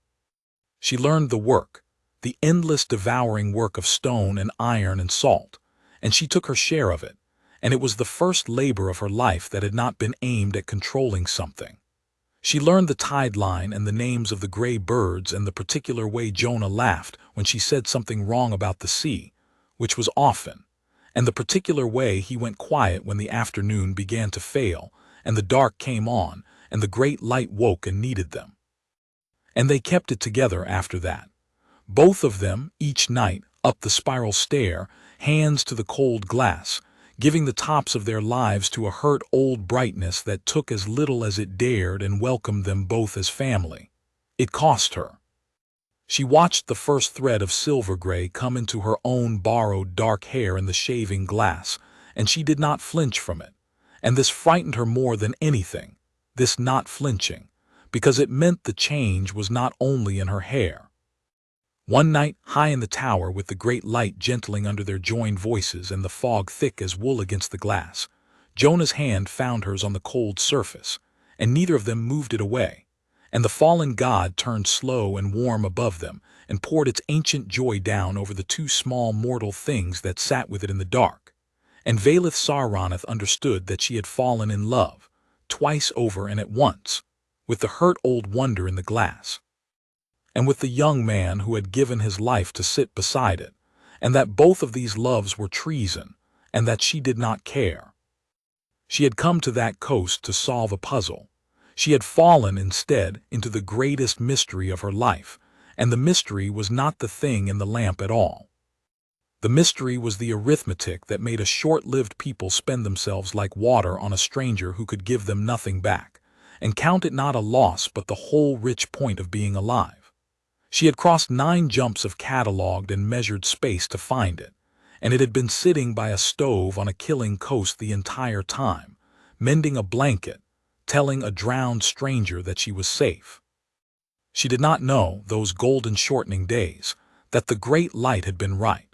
She learned the work, the endless devouring work of stone and iron and salt, and she took her share of it, and it was the first labor of her life that had not been aimed at controlling something. She learned the tide line and the names of the gray birds and the particular way Jonah laughed when she said something wrong about the sea, which was often, and the particular way he went quiet when the afternoon began to fail, and the dark came on, and the great light woke and needed them. And they kept it together after that. Both of them, each night, up the spiral stair, hands to the cold glass, giving the tops of their lives to a hurt old brightness that took as little as it dared and welcomed them both as family. It cost her. She watched the first thread of silver gray come into her own borrowed dark hair in the shaving glass, and she did not flinch from it. And this frightened her more than anything, this not flinching, because it meant the change was not only in her hair. One night, high in the tower with the great light gentling under their joined voices and the fog thick as wool against the glass, Jonah's hand found hers on the cold surface, and neither of them moved it away, and the fallen god turned slow and warm above them and poured its ancient joy down over the two small mortal things that sat with it in the dark. And Vaelith Saraneth understood that she had fallen in love, twice over and at once, with the hurt old wonder in the glass, and with the young man who had given his life to sit beside it, and that both of these loves were treason, and that she did not care. She had come to that coast to solve a puzzle. She had fallen, instead, into the greatest mystery of her life, and the mystery was not the thing in the lamp at all. The mystery was the arithmetic that made a short-lived people spend themselves like water on a stranger who could give them nothing back, and count it not a loss but the whole rich point of being alive. She had crossed 9 jumps of catalogued and measured space to find it, and it had been sitting by a stove on a killing coast the entire time, mending a blanket, telling a drowned stranger that she was safe. She did not know, those golden shortening days, that the great light had been right.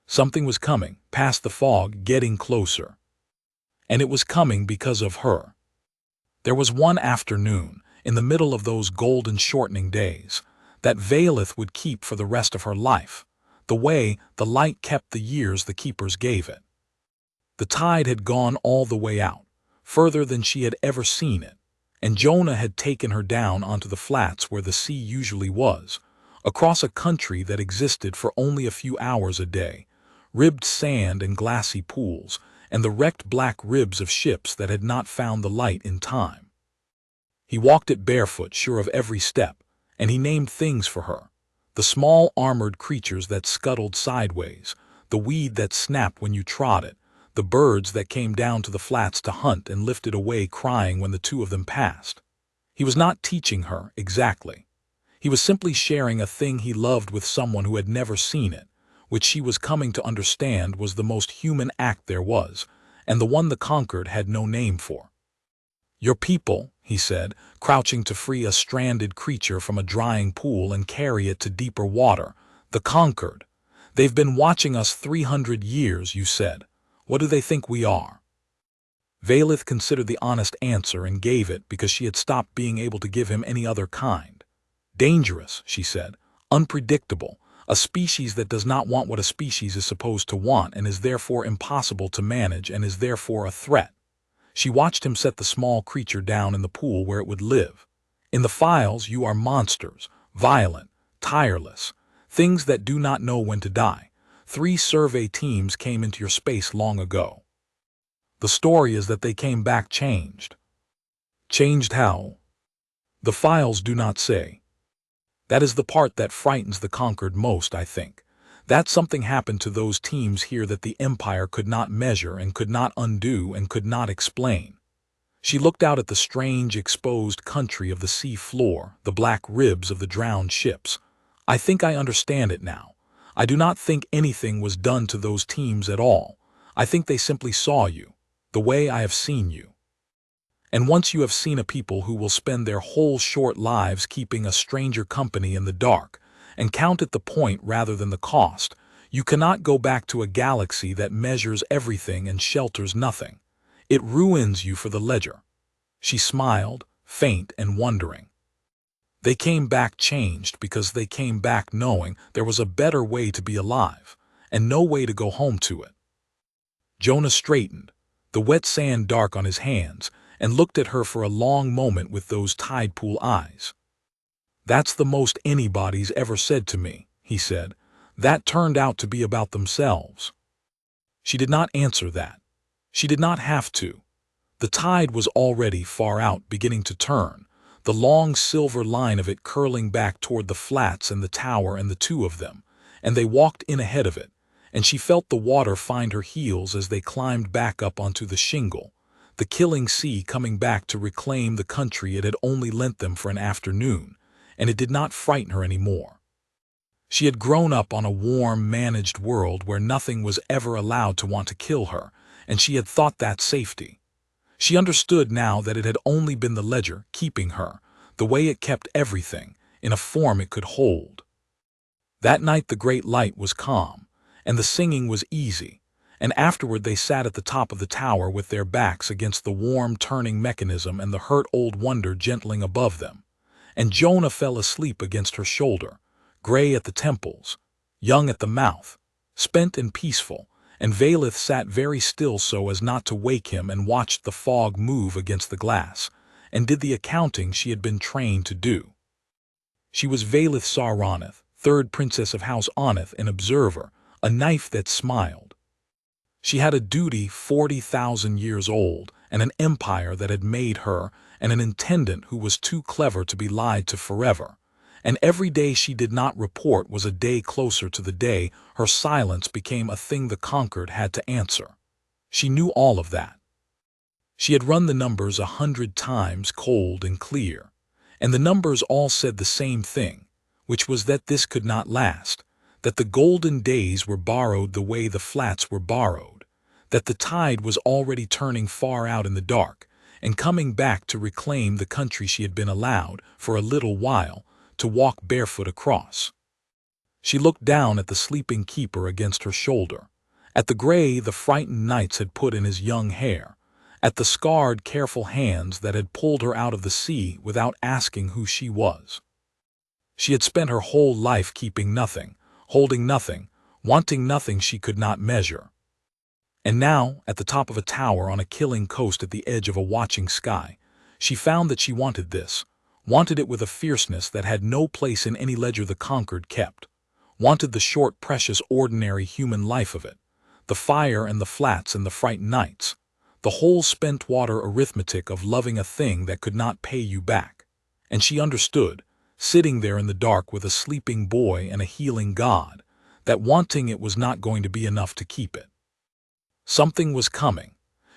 Something was coming, past the fog, getting closer. And it was coming because of her. There was one afternoon, in the middle of those golden shortening days, that Vaelith would keep for the rest of her life, the way the light kept the years the keepers gave it. The tide had gone all the way out, further than she had ever seen it, and Jonah had taken her down onto the flats where the sea usually was, across a country that existed for only a few hours a day, ribbed sand and glassy pools, and the wrecked black ribs of ships that had not found the light in time. He walked it barefoot, sure of every step, and he named things for her, the small armored creatures that scuttled sideways, the weed that snapped when you trod it, the birds that came down to the flats to hunt and lifted away crying when the two of them passed. He was not teaching her, exactly. He was simply sharing a thing he loved with someone who had never seen it, which she was coming to understand was the most human act there was, and the one the Concord had no name for. "Your people," he said, crouching to free a stranded creature from a drying pool and carry it to deeper water. "The Concord. They've been watching us 300 years, you said. What do they think we are?" Vaelith considered the honest answer and gave it because she had stopped being able to give him any other kind. "Dangerous," she said, "unpredictable, a species that does not want what a species is supposed to want and is therefore impossible to manage and is therefore a threat." She watched him set the small creature down in the pool where it would live. "In the files you are monsters, violent, tireless, things that do not know when to die. 3 survey teams came into your space long ago. The story is that they came back changed." "Changed how?" "The files do not say. That is the part that frightens the Conquered most, I think. That something happened to those teams here that the Empire could not measure and could not undo and could not explain." She looked out at the strange, exposed country of the sea floor, the black ribs of the drowned ships. "I think I understand it now. I do not think anything was done to those teams at all. I think they simply saw you, the way I have seen you. And once you have seen a people who will spend their whole short lives keeping a stranger company in the dark, and count it the point rather than the cost, you cannot go back to a galaxy that measures everything and shelters nothing. It ruins you for the ledger." She smiled, faint and wondering. "They came back changed because they came back knowing there was a better way to be alive, and no way to go home to it." Jonah straightened, the wet sand dark on his hands, and looked at her for a long moment with those tide pool eyes. "That's the most anybody's ever said to me," he said. "That turned out to be about themselves." She did not answer that. She did not have to. The tide was already far out, beginning to turn, the long silver line of it curling back toward the flats and the tower and the two of them, and they walked in ahead of it, and she felt the water find her heels as they climbed back up onto the shingle, the killing sea coming back to reclaim the country it had only lent them for an afternoon, and it did not frighten her any more. She had grown up on a warm, managed world where nothing was ever allowed to want to kill her, and she had thought that safety. She understood now that it had only been the ledger keeping her, the way it kept everything, in a form it could hold. That night the great light was calm, and the singing was easy, and afterward they sat at the top of the tower with their backs against the warm turning mechanism and the hurt old wonder gentling above them. And Jonah fell asleep against her shoulder, gray at the temples, young at the mouth, spent and peaceful, and Vaelith sat very still so as not to wake him and watched the fog move against the glass, and did the accounting she had been trained to do. She was Vaelith Saronith, 3rd Princess of House Onith, an observer, a knife that smiled. She had a duty 40,000 years old, and an empire that had made her, and an intendant who was too clever to be lied to forever. And every day she did not report was a day closer to the day her silence became a thing the Conquered had to answer. She knew all of that. She had run the numbers 100 times cold and clear, and the numbers all said the same thing, which was that this could not last, that the golden days were borrowed the way the flats were borrowed, that the tide was already turning far out in the dark and coming back to reclaim the country she had been allowed, for a little while, to walk barefoot across. She looked down at the sleeping keeper against her shoulder, at the gray the frightened knights had put in his young hair, at the scarred, careful hands that had pulled her out of the sea without asking who she was. She had spent her whole life keeping nothing, holding nothing, wanting nothing she could not measure. And now, at the top of a tower on a killing coast at the edge of a watching sky, she found that she wanted this, wanted it with a fierceness that had no place in any ledger the Concord kept, wanted the short, precious, ordinary human life of it, the fire and the flats and the frightened nights, the whole spent-water arithmetic of loving a thing that could not pay you back. And she understood, sitting there in the dark with a sleeping boy and a healing God, that wanting it was not going to be enough to keep it. Something was coming.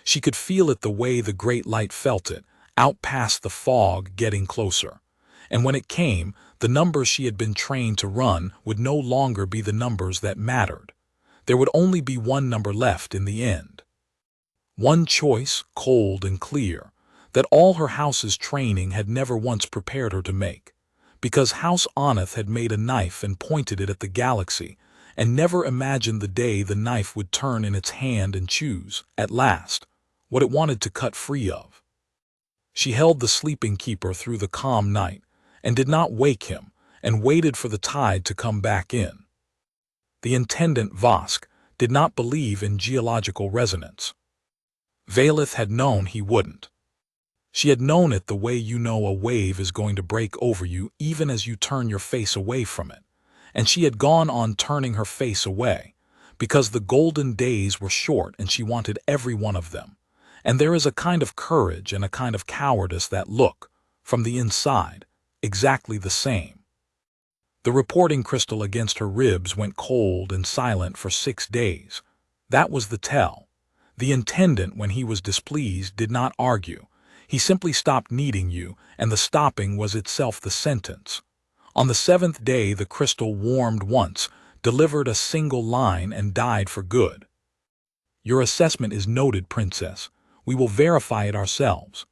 She could feel it the way the great light felt it, out past the fog, getting closer. And when it came, the numbers she had been trained to run would no longer be the numbers that mattered. There would only be one number left in the end. One choice, cold and clear, that all her house's training had never once prepared her to make, because House Oneth had made a knife and pointed it at the galaxy, and never imagined the day the knife would turn in its hand and choose, at last, what it wanted to cut free of. She held the sleeping keeper through the calm night, and did not wake him, and waited for the tide to come back in. The intendant Vosk did not believe in geological resonance. Vaelith had known he wouldn't. She had known it the way you know a wave is going to break over you even as you turn your face away from it, and she had gone on turning her face away, because the golden days were short and she wanted every one of them, and there is a kind of courage and a kind of cowardice that look, from the inside, exactly the same. The reporting crystal against her ribs went cold and silent for 6 days. That was the tell. The intendant, when he was displeased, did not argue. He simply stopped needing you, and the stopping was itself the sentence. On the 7th day the crystal warmed once, delivered a single line, and died for good. Your assessment is noted, Princess. We will verify it ourselves.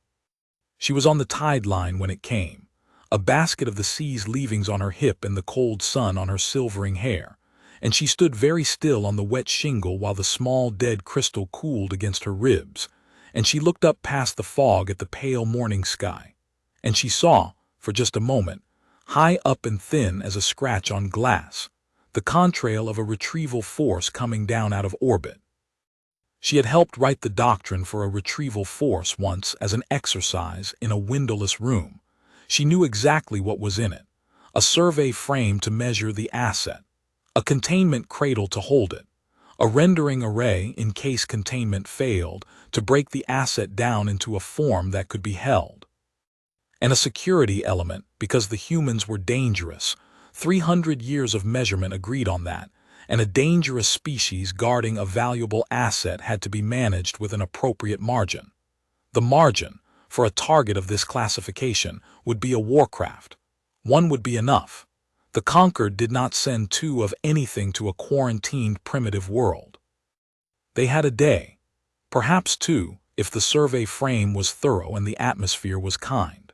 She was on the tide line when it came, a basket of the sea's leavings on her hip and the cold sun on her silvering hair, and she stood very still on the wet shingle while the small dead crystal cooled against her ribs, and she looked up past the fog at the pale morning sky, and she saw, for just a moment, high up and thin as a scratch on glass, the contrail of a retrieval force coming down out of orbit. She had helped write the doctrine for a retrieval force once as an exercise in a windowless room. She knew exactly what was in it: a survey frame to measure the asset, a containment cradle to hold it, a rendering array in case containment failed to break the asset down into a form that could be held, and a security element because the humans were dangerous. 300 years of measurement agreed on that, and a dangerous species guarding a valuable asset had to be managed with an appropriate margin. The margin, for a target of this classification, would be a warcraft. One would be enough. The Concord did not send 2 of anything to a quarantined primitive world. They had a day, perhaps 2, if the survey frame was thorough and the atmosphere was kind.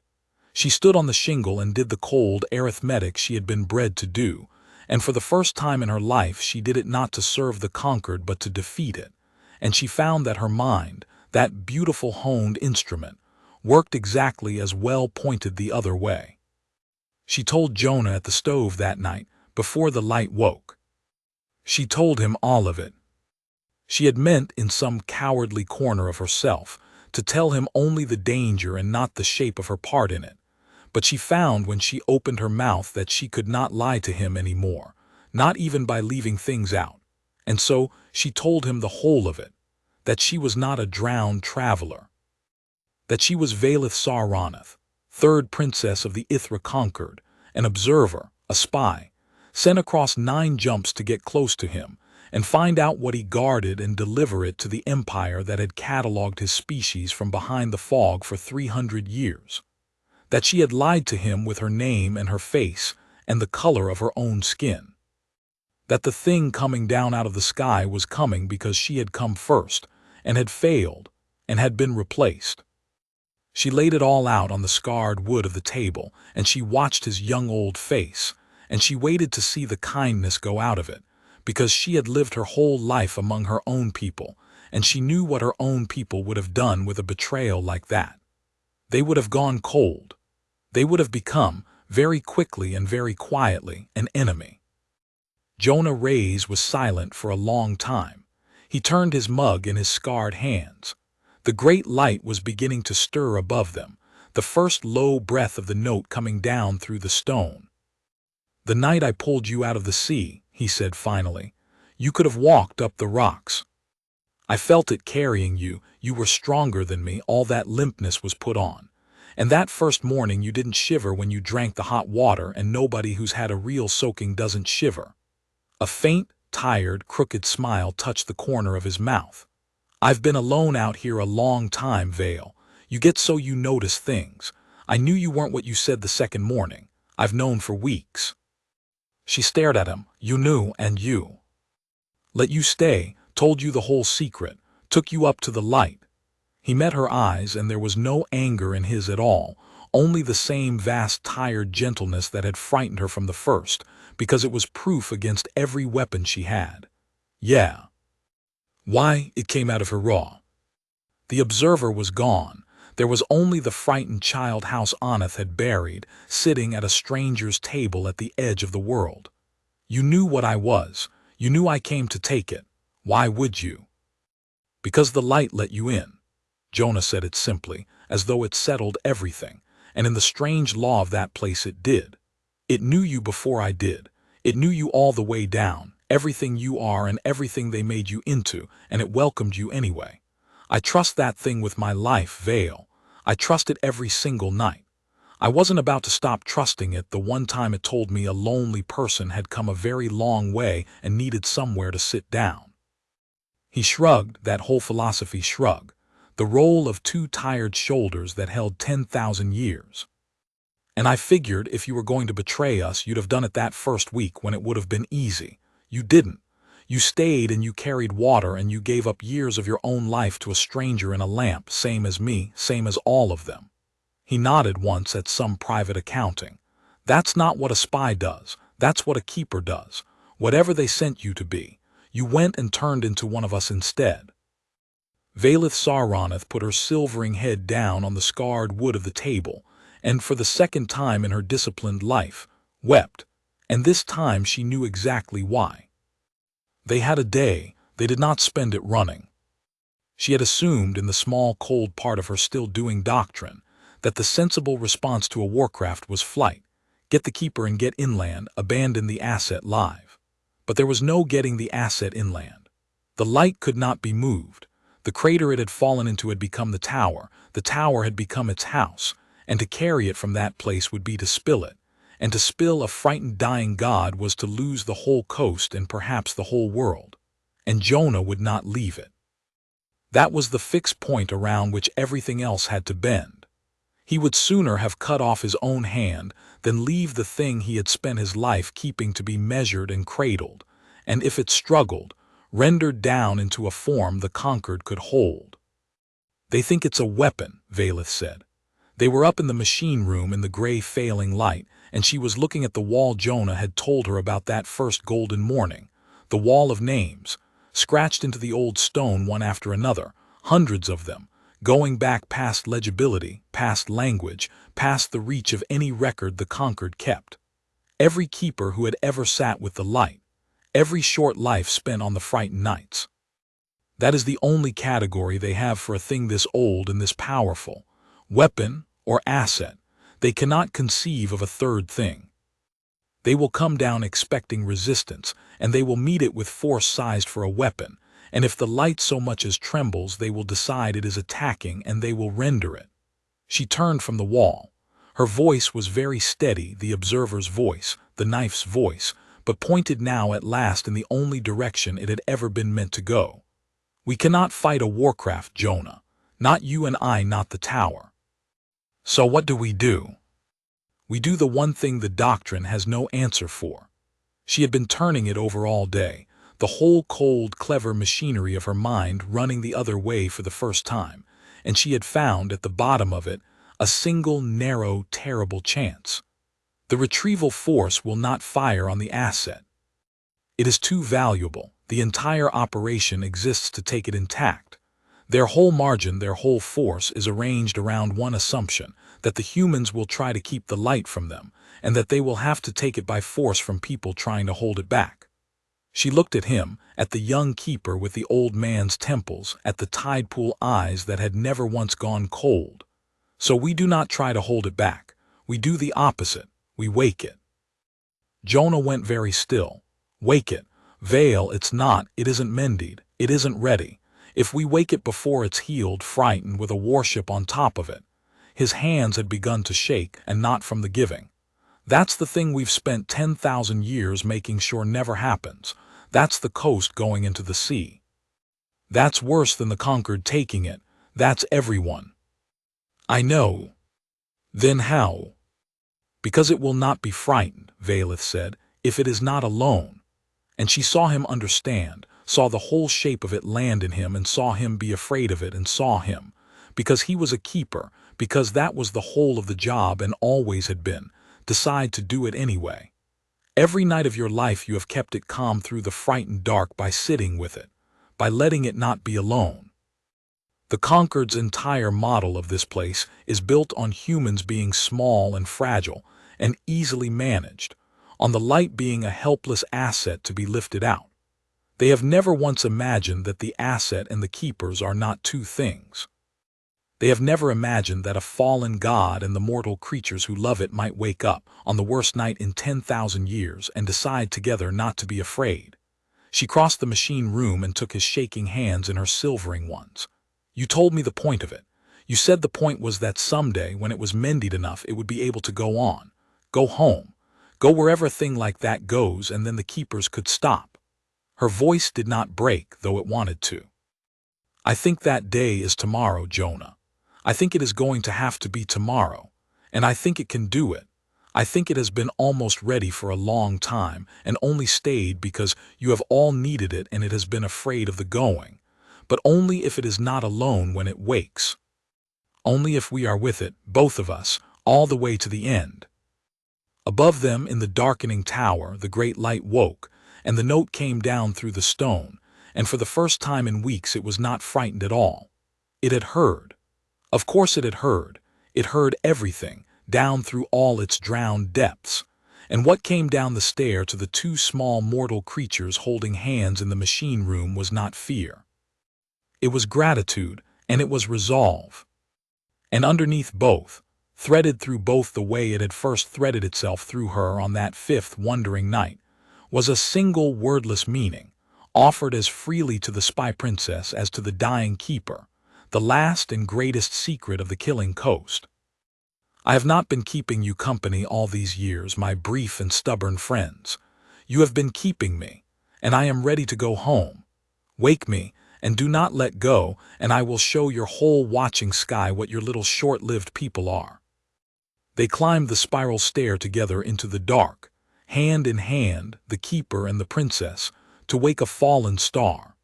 She stood on the shingle and did the cold arithmetic she had been bred to do, and for the first time in her life she did it not to serve the Concord but to defeat it, and she found that her mind, that beautiful honed instrument, worked exactly as well pointed the other way. She told Jonah at the stove that night, before the light woke. She told him all of it. She had meant, in some cowardly corner of herself, to tell him only the danger and not the shape of her part in it. But she found when she opened her mouth that she could not lie to him any more, not even by leaving things out. And so she told him the whole of it, that she was not a drowned traveler, that she was Vaelith Saroneth, 3rd princess of the Ithra Concord, an observer, a spy, sent across 9 jumps to get close to him and find out what he guarded and deliver it to the empire that had catalogued his species from behind the fog for 300 years, that she had lied to him with her name and her face and the color of her own skin. That the thing coming down out of the sky was coming because she had come first, and had failed, and had been replaced. She laid it all out on the scarred wood of the table, and she watched his young old face, and she waited to see the kindness go out of it, because she had lived her whole life among her own people, and she knew what her own people would have done with a betrayal like that. They would have gone cold. They would have become, very quickly and very quietly, an enemy. Jonah Rays was silent for a long time. He turned his mug in his scarred hands. The great light was beginning to stir above them, the first low breath of the note coming down through the stone. "The night I pulled you out of the sea," he said finally, "you could have walked up the rocks. I felt it carrying you, you were stronger than me, all that limpness was put on. And that first morning you didn't shiver when you drank the hot water, and nobody who's had a real soaking doesn't shiver." A faint, tired, crooked smile touched the corner of his mouth. "I've been alone out here a long time, Vael. You get so you notice things. I knew you weren't what you said the second morning. I've known for weeks." She stared at him. "You knew, and you let you stay, told you the whole secret, took you up to the light." He met her eyes, and there was no anger in his at all, only the same vast tired gentleness that had frightened her from the first, because it was proof against every weapon she had. "Yeah." "Why?" It came out of her raw. The observer was gone. There was only the frightened child house Aneth had buried, sitting at a stranger's table at the edge of the world. "You knew what I was. You knew I came to take it. Why would you?" "Because the light let you in." Jonah said it simply, as though it settled everything, and in the strange law of that place it did. "It knew you before I did. It knew you all the way down, everything you are and everything they made you into, and it welcomed you anyway. I trust that thing with my life, Vael. I trust it every single night. I wasn't about to stop trusting it the one time it told me a lonely person had come a very long way and needed somewhere to sit down." He shrugged, that whole philosophy shrug, the roll of two tired shoulders that held 10,000 years. "And I figured if you were going to betray us, you'd have done it that first week when it would have been easy. You didn't. You stayed and you carried water and you gave up years of your own life to a stranger in a lamp, same as me, same as all of them." He nodded once at some private accounting. "That's not what a spy does. That's what a keeper does. Whatever they sent you to be, you went and turned into one of us instead." Vaelith Saroneth put her silvering head down on the scarred wood of the table, and for the second time in her disciplined life, wept, and this time she knew exactly why. They had a day, they did not spend it running. She had assumed in the small cold part of her still doing doctrine that the sensible response to a warcraft was flight, get the keeper and get inland, abandon the asset live. But there was no getting the asset inland. The light could not be moved. The crater it had fallen into had become the tower had become its house, and to carry it from that place would be to spill it, and to spill a frightened dying god was to lose the whole coast and perhaps the whole world. And Jonah would not leave it. That was the fixed point around which everything else had to bend. He would sooner have cut off his own hand than leave the thing he had spent his life keeping to be measured and cradled, and if it struggled, rendered down into a form the conquered could hold. "They think it's a weapon," Vaelith said. They were up in the machine room in the gray failing light, and she was looking at the wall Jonah had told her about that first golden morning, the wall of names, scratched into the old stone one after another, hundreds of them, going back past legibility, past language, past the reach of any record the conquered kept. Every keeper who had ever sat with the light, every short life spent on the frightened nights. That is the only category they have for a thing this old and this powerful, weapon or asset. They cannot conceive of a third thing. They will come down expecting resistance, and they will meet it with force sized for a weapon, and if the light so much as trembles they will decide it is attacking and they will render it. She turned from the wall. Her voice was very steady, the observer's voice, the knife's voice, but pointed now at last in the only direction it had ever been meant to go. "We cannot fight a warcraft, Jonah. Not you and I, not the tower. So what do? We do the one thing the doctrine has no answer for." She had been turning it over all day, the whole cold, clever machinery of her mind running the other way for the first time, and she had found at the bottom of it a single, narrow, terrible chance. The retrieval force will not fire on the asset. It is too valuable. The entire operation exists to take it intact. Their whole margin, their whole force is arranged around one assumption, that the humans will try to keep the light from them, and that they will have to take it by force from people trying to hold it back. She looked at him, at the young keeper with the old man's temples, at the tide pool eyes that had never once gone cold. So we do not try to hold it back. We do the opposite. We wake it. Jonah went very still. Wake it. Vael, it isn't mended, it isn't ready. If we wake it before it's healed, frightened, with a warship on top of it. His hands had begun to shake, and not from the giving. That's the thing we've spent 10,000 years making sure never happens. That's the coast going into the sea. That's worse than the Concord taking it. That's everyone. I know. Then how? Because it will not be frightened, Vaelith said, if it is not alone. And she saw him understand, saw the whole shape of it land in him, and saw him be afraid of it, and saw him. Because he was a keeper, because that was the whole of the job and always had been, decide to do it anyway. Every night of your life you have kept it calm through the frightened dark by sitting with it, by letting it not be alone. The Concord's entire model of this place is built on humans being small and fragile and easily managed, on the light being a helpless asset to be lifted out. They have never once imagined that the asset and the keepers are not two things. They have never imagined that a fallen god and the mortal creatures who love it might wake up on the worst night in 10,000 years and decide together not to be afraid. She crossed the machine room and took his shaking hands in her silvering ones. You told me the point of it. You said the point was that someday, when it was mended enough, it would be able to go on, go home, go wherever a thing like that goes, and then the keepers could stop. Her voice did not break, though it wanted to. I think that day is tomorrow, Jonah. I think it is going to have to be tomorrow, and I think it can do it. I think it has been almost ready for a long time and only stayed because you have all needed it, and it has been afraid of the going, but only if it is not alone when it wakes. Only if we are with it, both of us, all the way to the end. Above them in the darkening tower the great light woke, and the note came down through the stone, and for the first time in weeks it was not frightened at all. It had heard. Of course it had heard. It heard everything, down through all its drowned depths. And what came down the stair to the two small mortal creatures holding hands in the machine room was not fear. It was gratitude, and it was resolve. And underneath both, threaded through both the way it had first threaded itself through her on that fifth wondering night, was a single wordless meaning, offered as freely to the spy princess as to the dying keeper, the last and greatest secret of the killing coast. I have not been keeping you company all these years, my brief and stubborn friends. You have been keeping me, and I am ready to go home. Wake me, and do not let go, and I will show your whole watching sky what your little short-lived people are. They climbed the spiral stair together into the dark, hand in hand, the keeper and the princess, to wake a fallen star.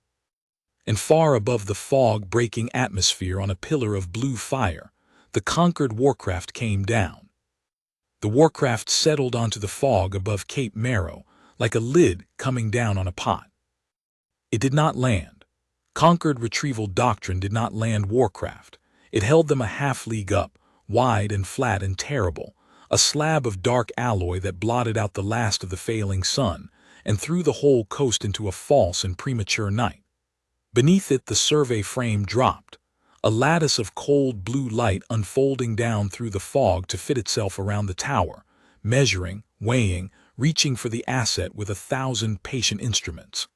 And far above the fog-breaking atmosphere on a pillar of blue fire, the Concord warcraft came down. The warcraft settled onto the fog above Cape Marrow, like a lid coming down on a pot. It did not land. Concord retrieval doctrine did not land warcraft. It held them a half-league up, wide and flat and terrible, a slab of dark alloy that blotted out the last of the failing sun, and threw the whole coast into a false and premature night. Beneath it the survey frame dropped, a lattice of cold blue light unfolding down through the fog to fit itself around the tower, measuring, weighing, reaching for the asset with 1,000 patient instruments.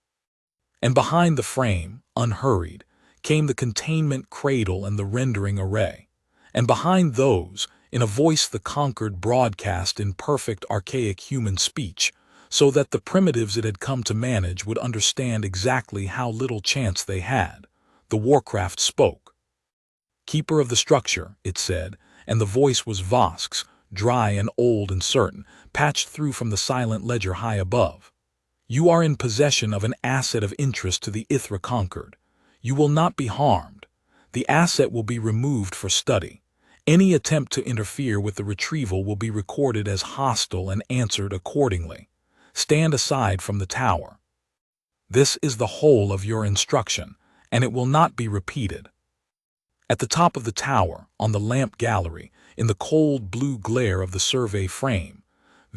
And behind the frame, unhurried, came the containment cradle and the rendering array. And behind those, in a voice the Concord broadcast in perfect archaic human speech, so that the primitives it had come to manage would understand exactly how little chance they had, the warcraft spoke. Keeper of the structure, it said, and the voice was Vosk's, dry and old and certain, patched through from the silent ledger high above. You are in possession of an asset of interest to the Ithra Concord. You will not be harmed. The asset will be removed for study. Any attempt to interfere with the retrieval will be recorded as hostile and answered accordingly. Stand aside from the tower. This is the whole of your instruction, and it will not be repeated. At the top of the tower, on the lamp gallery, in the cold blue glare of the survey frame,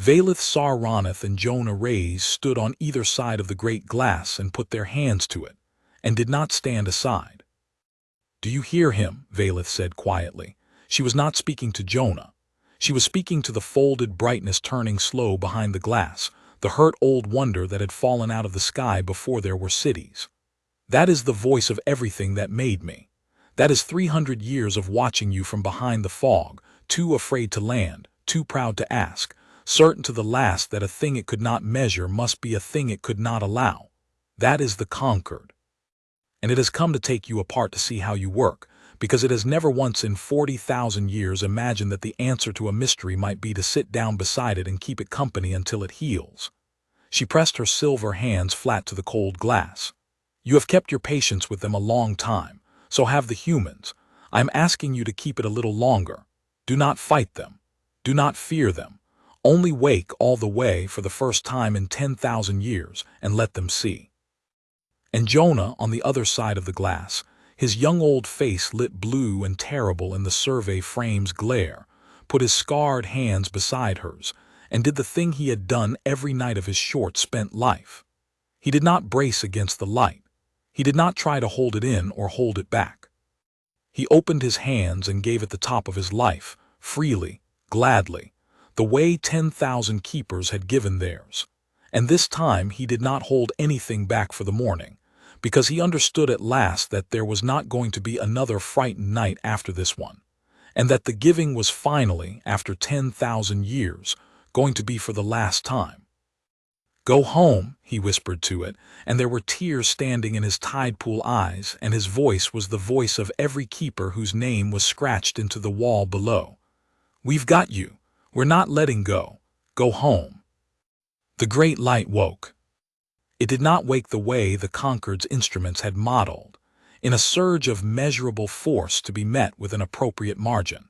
Vaelith, Saraneth, and Jonah Rays stood on either side of the great glass and put their hands to it, and did not stand aside. "Do you hear him?" Vaelith said quietly. She was not speaking to Jonah. She was speaking to the folded brightness turning slow behind the glass, the hurt old wonder that had fallen out of the sky before there were cities. "That is the voice of everything that made me. That is 300 years of watching you from behind the fog, too afraid to land, too proud to ask, certain to the last that a thing it could not measure must be a thing it could not allow. That is the Concord. And it has come to take you apart to see how you work, because it has never once in 40,000 years imagined that the answer to a mystery might be to sit down beside it and keep it company until it heals." She pressed her silver hands flat to the cold glass. "You have kept your patience with them a long time, so have the humans. I am asking you to keep it a little longer. Do not fight them. Do not fear them. Only wake all the way for the first time in 10,000 years and let them see." And Jonah, on the other side of the glass, his young old face lit blue and terrible in the survey frame's glare, put his scarred hands beside hers, and did the thing he had done every night of his short spent life. He did not brace against the light. He did not try to hold it in or hold it back. He opened his hands and gave it the top of his life, freely, gladly, the way 10,000 keepers had given theirs. And this time he did not hold anything back for the morning, because he understood at last that there was not going to be another frightened night after this one, and that the giving was finally, after 10,000 years, going to be for the last time. "Go home," he whispered to it, and there were tears standing in his tide pool eyes, and his voice was the voice of every keeper whose name was scratched into the wall below. "We've got you. We're not letting go. Go home." The great light woke. It did not wake the way the Concord's instruments had modeled, in a surge of measurable force to be met with an appropriate margin.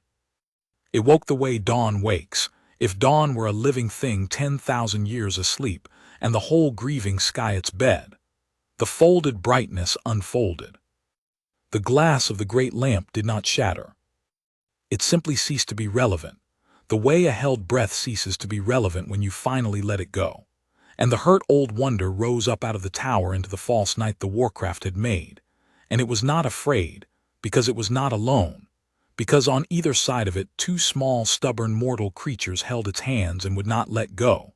It woke the way dawn wakes, if dawn were a living thing 10,000 years asleep, and the whole grieving sky its bed. The folded brightness unfolded. The glass of the great lamp did not shatter. It simply ceased to be relevant, the way a held breath ceases to be relevant when you finally let it go. And the hurt old wonder rose up out of the tower into the false night the Warcraft had made, and it was not afraid, because it was not alone, because on either side of it 2 small, stubborn, mortal creatures held its hands and would not let go,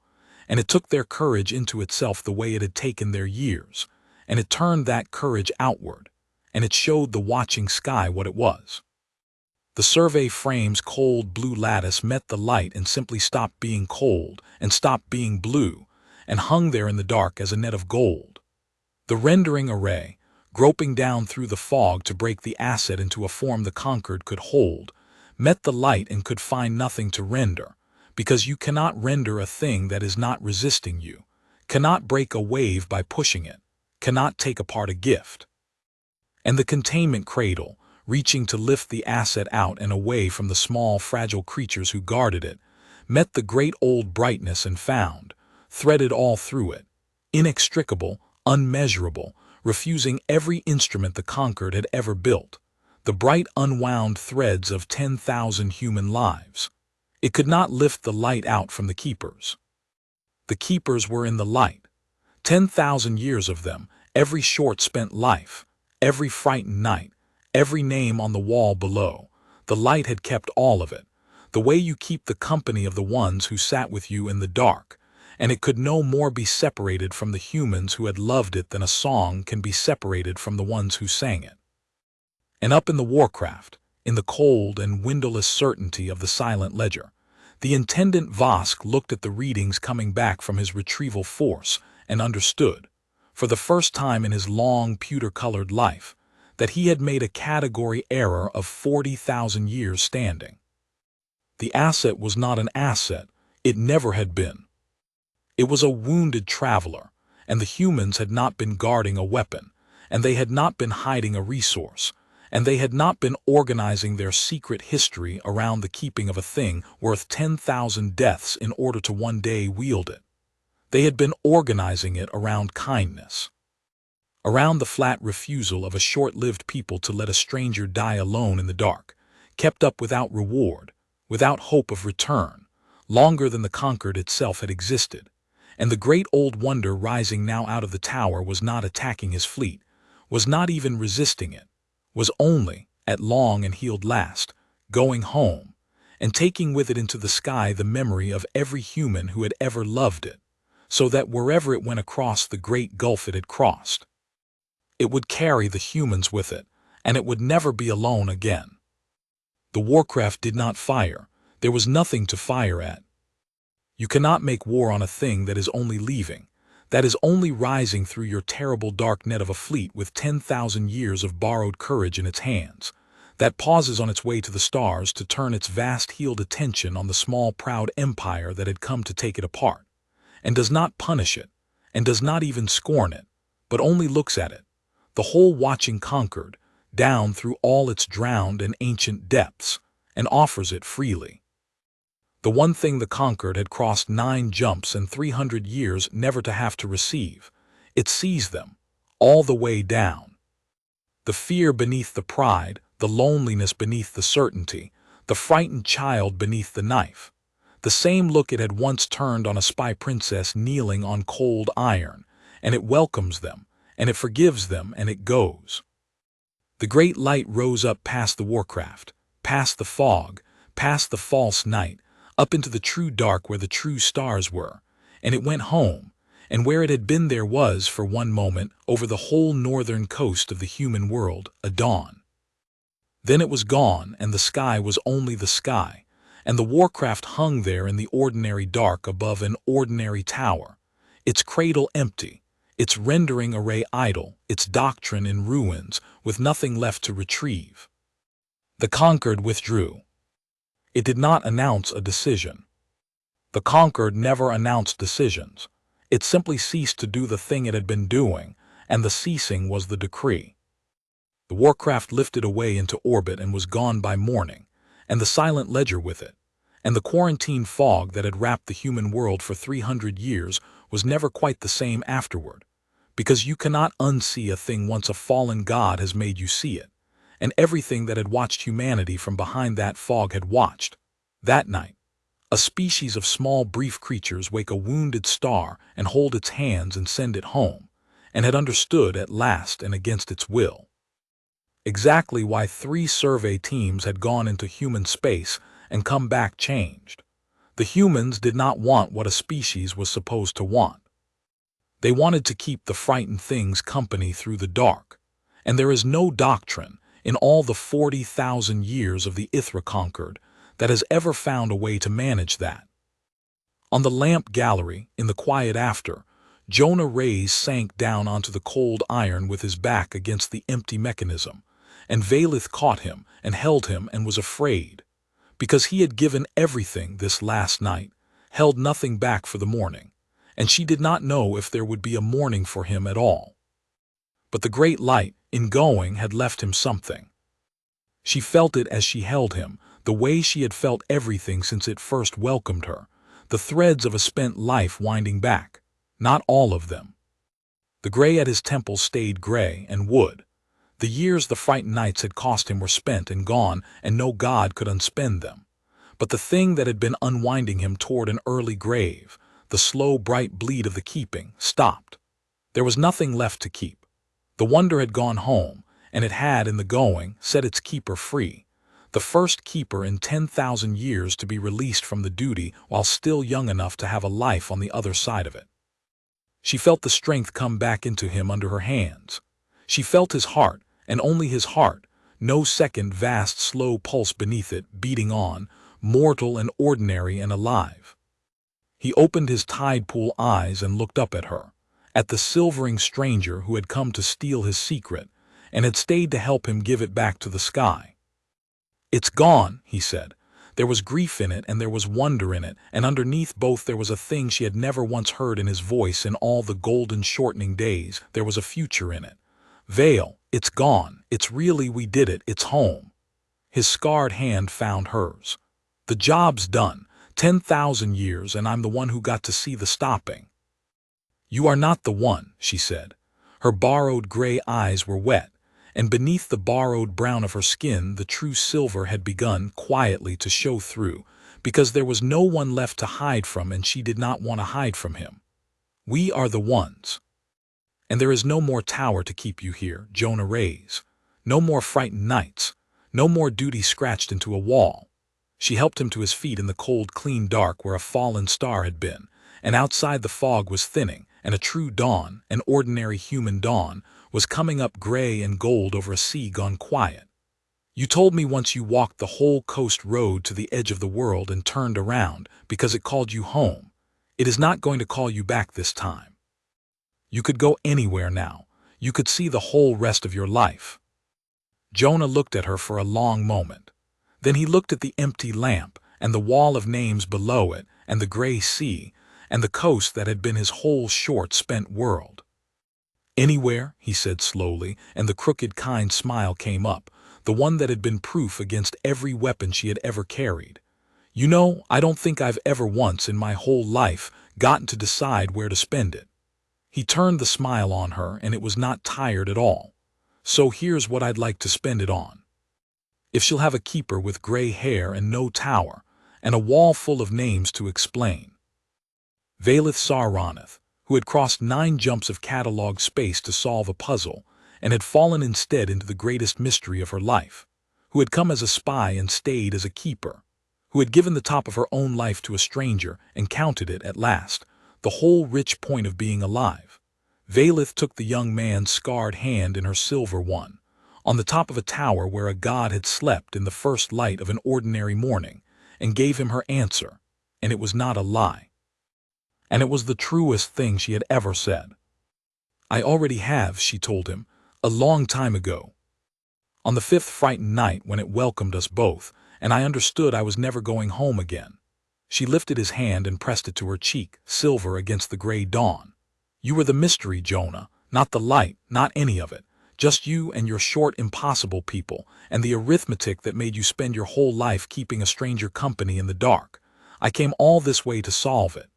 and it took their courage into itself the way it had taken their years, and it turned that courage outward, and it showed the watching sky what it was. The survey frame's cold blue lattice met the light and simply stopped being cold and stopped being blue, and hung there in the dark as a net of gold. The rendering array, groping down through the fog to break the asset into a form the Concord could hold, met the light and could find nothing to render, because you cannot render a thing that is not resisting you, cannot break a wave by pushing it, cannot take apart a gift. And the containment cradle, reaching to lift the asset out and away from the small, fragile creatures who guarded it, met the great old brightness and found, threaded all through it, inextricable, unmeasurable, refusing every instrument the Concord had ever built, the bright unwound threads of 10,000 human lives. It could not lift the light out from the keepers. The keepers were in the light. 10,000 years of them, every short spent life, every frightened night, every name on the wall below, the light had kept all of it, the way you keep the company of the ones who sat with you in the dark, and it could no more be separated from the humans who had loved it than a song can be separated from the ones who sang it. And up in the Warcraft, in the cold and windowless certainty of the silent ledger, the Intendant Vosk looked at the readings coming back from his retrieval force and understood, for the first time in his long pewter-colored life, that he had made a category error of 40,000 years standing. The asset was not an asset, it never had been. It was a wounded traveler, and the humans had not been guarding a weapon, and they had not been hiding a resource, and they had not been organizing their secret history around the keeping of a thing worth 10,000 deaths in order to one day wield it. They had been organizing it around kindness, around the flat refusal of a short-lived people to let a stranger die alone in the dark, kept up without reward, without hope of return, longer than the Concord itself had existed. And the great old wonder rising now out of the tower was not attacking his fleet, was not even resisting it, was only, at long and healed last, going home, and taking with it into the sky the memory of every human who had ever loved it, so that wherever it went across the great gulf it had crossed, it would carry the humans with it, and it would never be alone again. The warcraft did not fire. There was nothing to fire at. You cannot make war on a thing that is only leaving, that is only rising through your terrible dark net of a fleet with 10,000 years of borrowed courage in its hands, that pauses on its way to the stars to turn its vast healed attention on the small proud empire that had come to take it apart, and does not punish it, and does not even scorn it, but only looks at it, the whole watching Concord, down through all its drowned and ancient depths, and offers it freely. The one thing the Concord had crossed 9 jumps and 300 years never to have to receive, it sees them, all the way down. The fear beneath the pride, the loneliness beneath the certainty, the frightened child beneath the knife. The same look it had once turned on a spy princess kneeling on cold iron, and it welcomes them, and it forgives them, and it goes. The great light rose up past the warcraft, past the fog, past the false night, up into the true dark where the true stars were, and it went home, and where it had been there was, for one moment, over the whole northern coast of the human world, a dawn. Then it was gone, and the sky was only the sky, and the warcraft hung there in the ordinary dark above an ordinary tower, its cradle empty, its rendering array idle, its doctrine in ruins, with nothing left to retrieve. The Concord withdrew. It did not announce a decision. The Concord never announced decisions. It simply ceased to do the thing it had been doing, and the ceasing was the decree. The warcraft lifted away into orbit and was gone by morning, and the silent ledger with it, and the quarantine fog that had wrapped the human world for 300 years was never quite the same afterward, because you cannot unsee a thing once a fallen god has made you see it, and everything that had watched humanity from behind that fog had watched. That night, a species of small brief creatures wake a wounded star and hold its hands and send it home, and had understood at last and against its will exactly why 3 survey teams had gone into human space and come back changed. The humans did not want what a species was supposed to want. They wanted to keep the frightened things company through the dark, and there is no doctrine in all the 40,000 years of the Ithra Concord that has ever found a way to manage that. On the lamp gallery, in the quiet after, Jonah Rays sank down onto the cold iron with his back against the empty mechanism, and Vaelith caught him and held him and was afraid, because he had given everything this last night, held nothing back for the morning, and she did not know if there would be a morning for him at all. But the great light, in going, had left him something. She felt it as she held him, the way she had felt everything since it first welcomed her, the threads of a spent life winding back, not all of them. The gray at his temples stayed gray and would. The years the frightened nights had cost him were spent and gone, and no god could unspend them. But the thing that had been unwinding him toward an early grave, the slow bright bleed of the keeping, stopped. There was nothing left to keep. The wonder had gone home, and it had, in the going, set its keeper free, the first keeper in 10,000 years to be released from the duty while still young enough to have a life on the other side of it. She felt the strength come back into him under her hands. She felt his heart, and only his heart, no second vast slow pulse beneath it, beating on, mortal and ordinary and alive. He opened his tide pool eyes and looked up at her, at the silvering stranger who had come to steal his secret, and had stayed to help him give it back to the sky. "It's gone," he said. There was grief in it and there was wonder in it, and underneath both there was a thing she had never once heard in his voice in all the golden shortening days. There was a future in it. Vael, it's gone. It's really, we did it. It's home. His scarred hand found hers. The job's done. 10,000 years, and I'm the one who got to see the stopping. You are not the one, she said. Her borrowed gray eyes were wet, and beneath the borrowed brown of her skin the true silver had begun quietly to show through, because there was no one left to hide from, and she did not want to hide from him. We are the ones. And there is no more tower to keep you here, Jonah rays. No more frightened nights. No more duty scratched into a wall. She helped him to his feet in the cold, clean dark where a fallen star had been, and outside the fog was thinning, and a true dawn, an ordinary human dawn, was coming up gray and gold over a sea gone quiet. You told me once you walked the whole coast road to the edge of the world and turned around because it called you home. It is not going to call you back this time. You could go anywhere now. You could see the whole rest of your life. Jonah looked at her for a long moment. Then he looked at the empty lamp and the wall of names below it and the gray sea and the coast that had been his whole short spent world. Anywhere, he said slowly, and the crooked kind smile came up, the one that had been proof against every weapon she had ever carried. You know, I don't think I've ever once in my whole life gotten to decide where to spend it. He turned the smile on her, and it was not tired at all. So here's what I'd like to spend it on. If she'll have a keeper with gray hair and no tower, and a wall full of names to explain. Vaelith Saroneth, who had crossed 9 jumps of catalogued space to solve a puzzle, and had fallen instead into the greatest mystery of her life, who had come as a spy and stayed as a keeper, who had given the top of her own life to a stranger and counted it, at last, the whole rich point of being alive. Vaelith took the young man's scarred hand in her silver one, on the top of a tower where a god had slept in the first light of an ordinary morning, and gave him her answer, and it was not a lie. And it was the truest thing she had ever said. I already have, she told him, a long time ago. On the 5th frightened night when it welcomed us both, and I understood I was never going home again. She lifted his hand and pressed it to her cheek, silver against the gray dawn. You were the mystery, Jonah, not the light, not any of it. Just you and your short, impossible people, and the arithmetic that made you spend your whole life keeping a stranger company in the dark. I came all this way to solve it.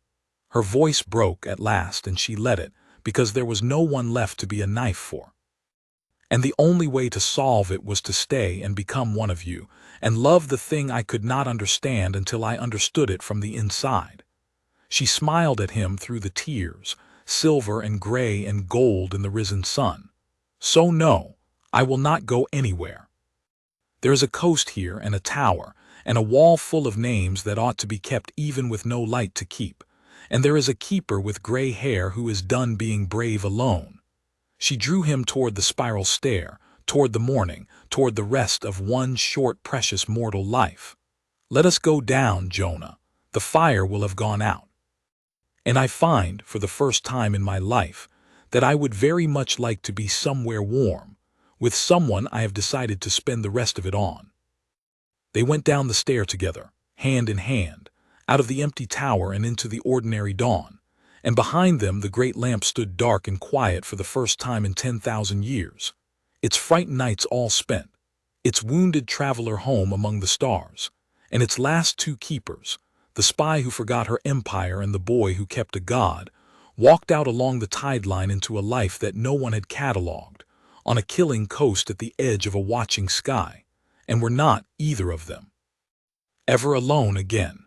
Her voice broke at last, and she let it, because there was no one left to be a knife for. And the only way to solve it was to stay and become one of you, and love the thing I could not understand until I understood it from the inside. She smiled at him through the tears, silver and gray and gold in the risen sun. So no, I will not go anywhere. There is a coast here and a tower, and a wall full of names that ought to be kept even with no light to keep. And there is a keeper with gray hair who is done being brave alone. She drew him toward the spiral stair, toward the morning, toward the rest of one short precious mortal life. Let us go down, Jonah. The fire will have gone out. And I find, for the first time in my life, that I would very much like to be somewhere warm, with someone I have decided to spend the rest of it on. They went down the stair together, hand in hand, out of the empty tower and into the ordinary dawn, and behind them the great lamp stood dark and quiet for the first time in 10,000 years, its frightened nights all spent, its wounded traveler home among the stars, and its last 2 keepers, the spy who forgot her empire and the boy who kept a god, walked out along the tide line into a life that no one had catalogued, on a killing coast at the edge of a watching sky, and were not, either of them, ever alone again.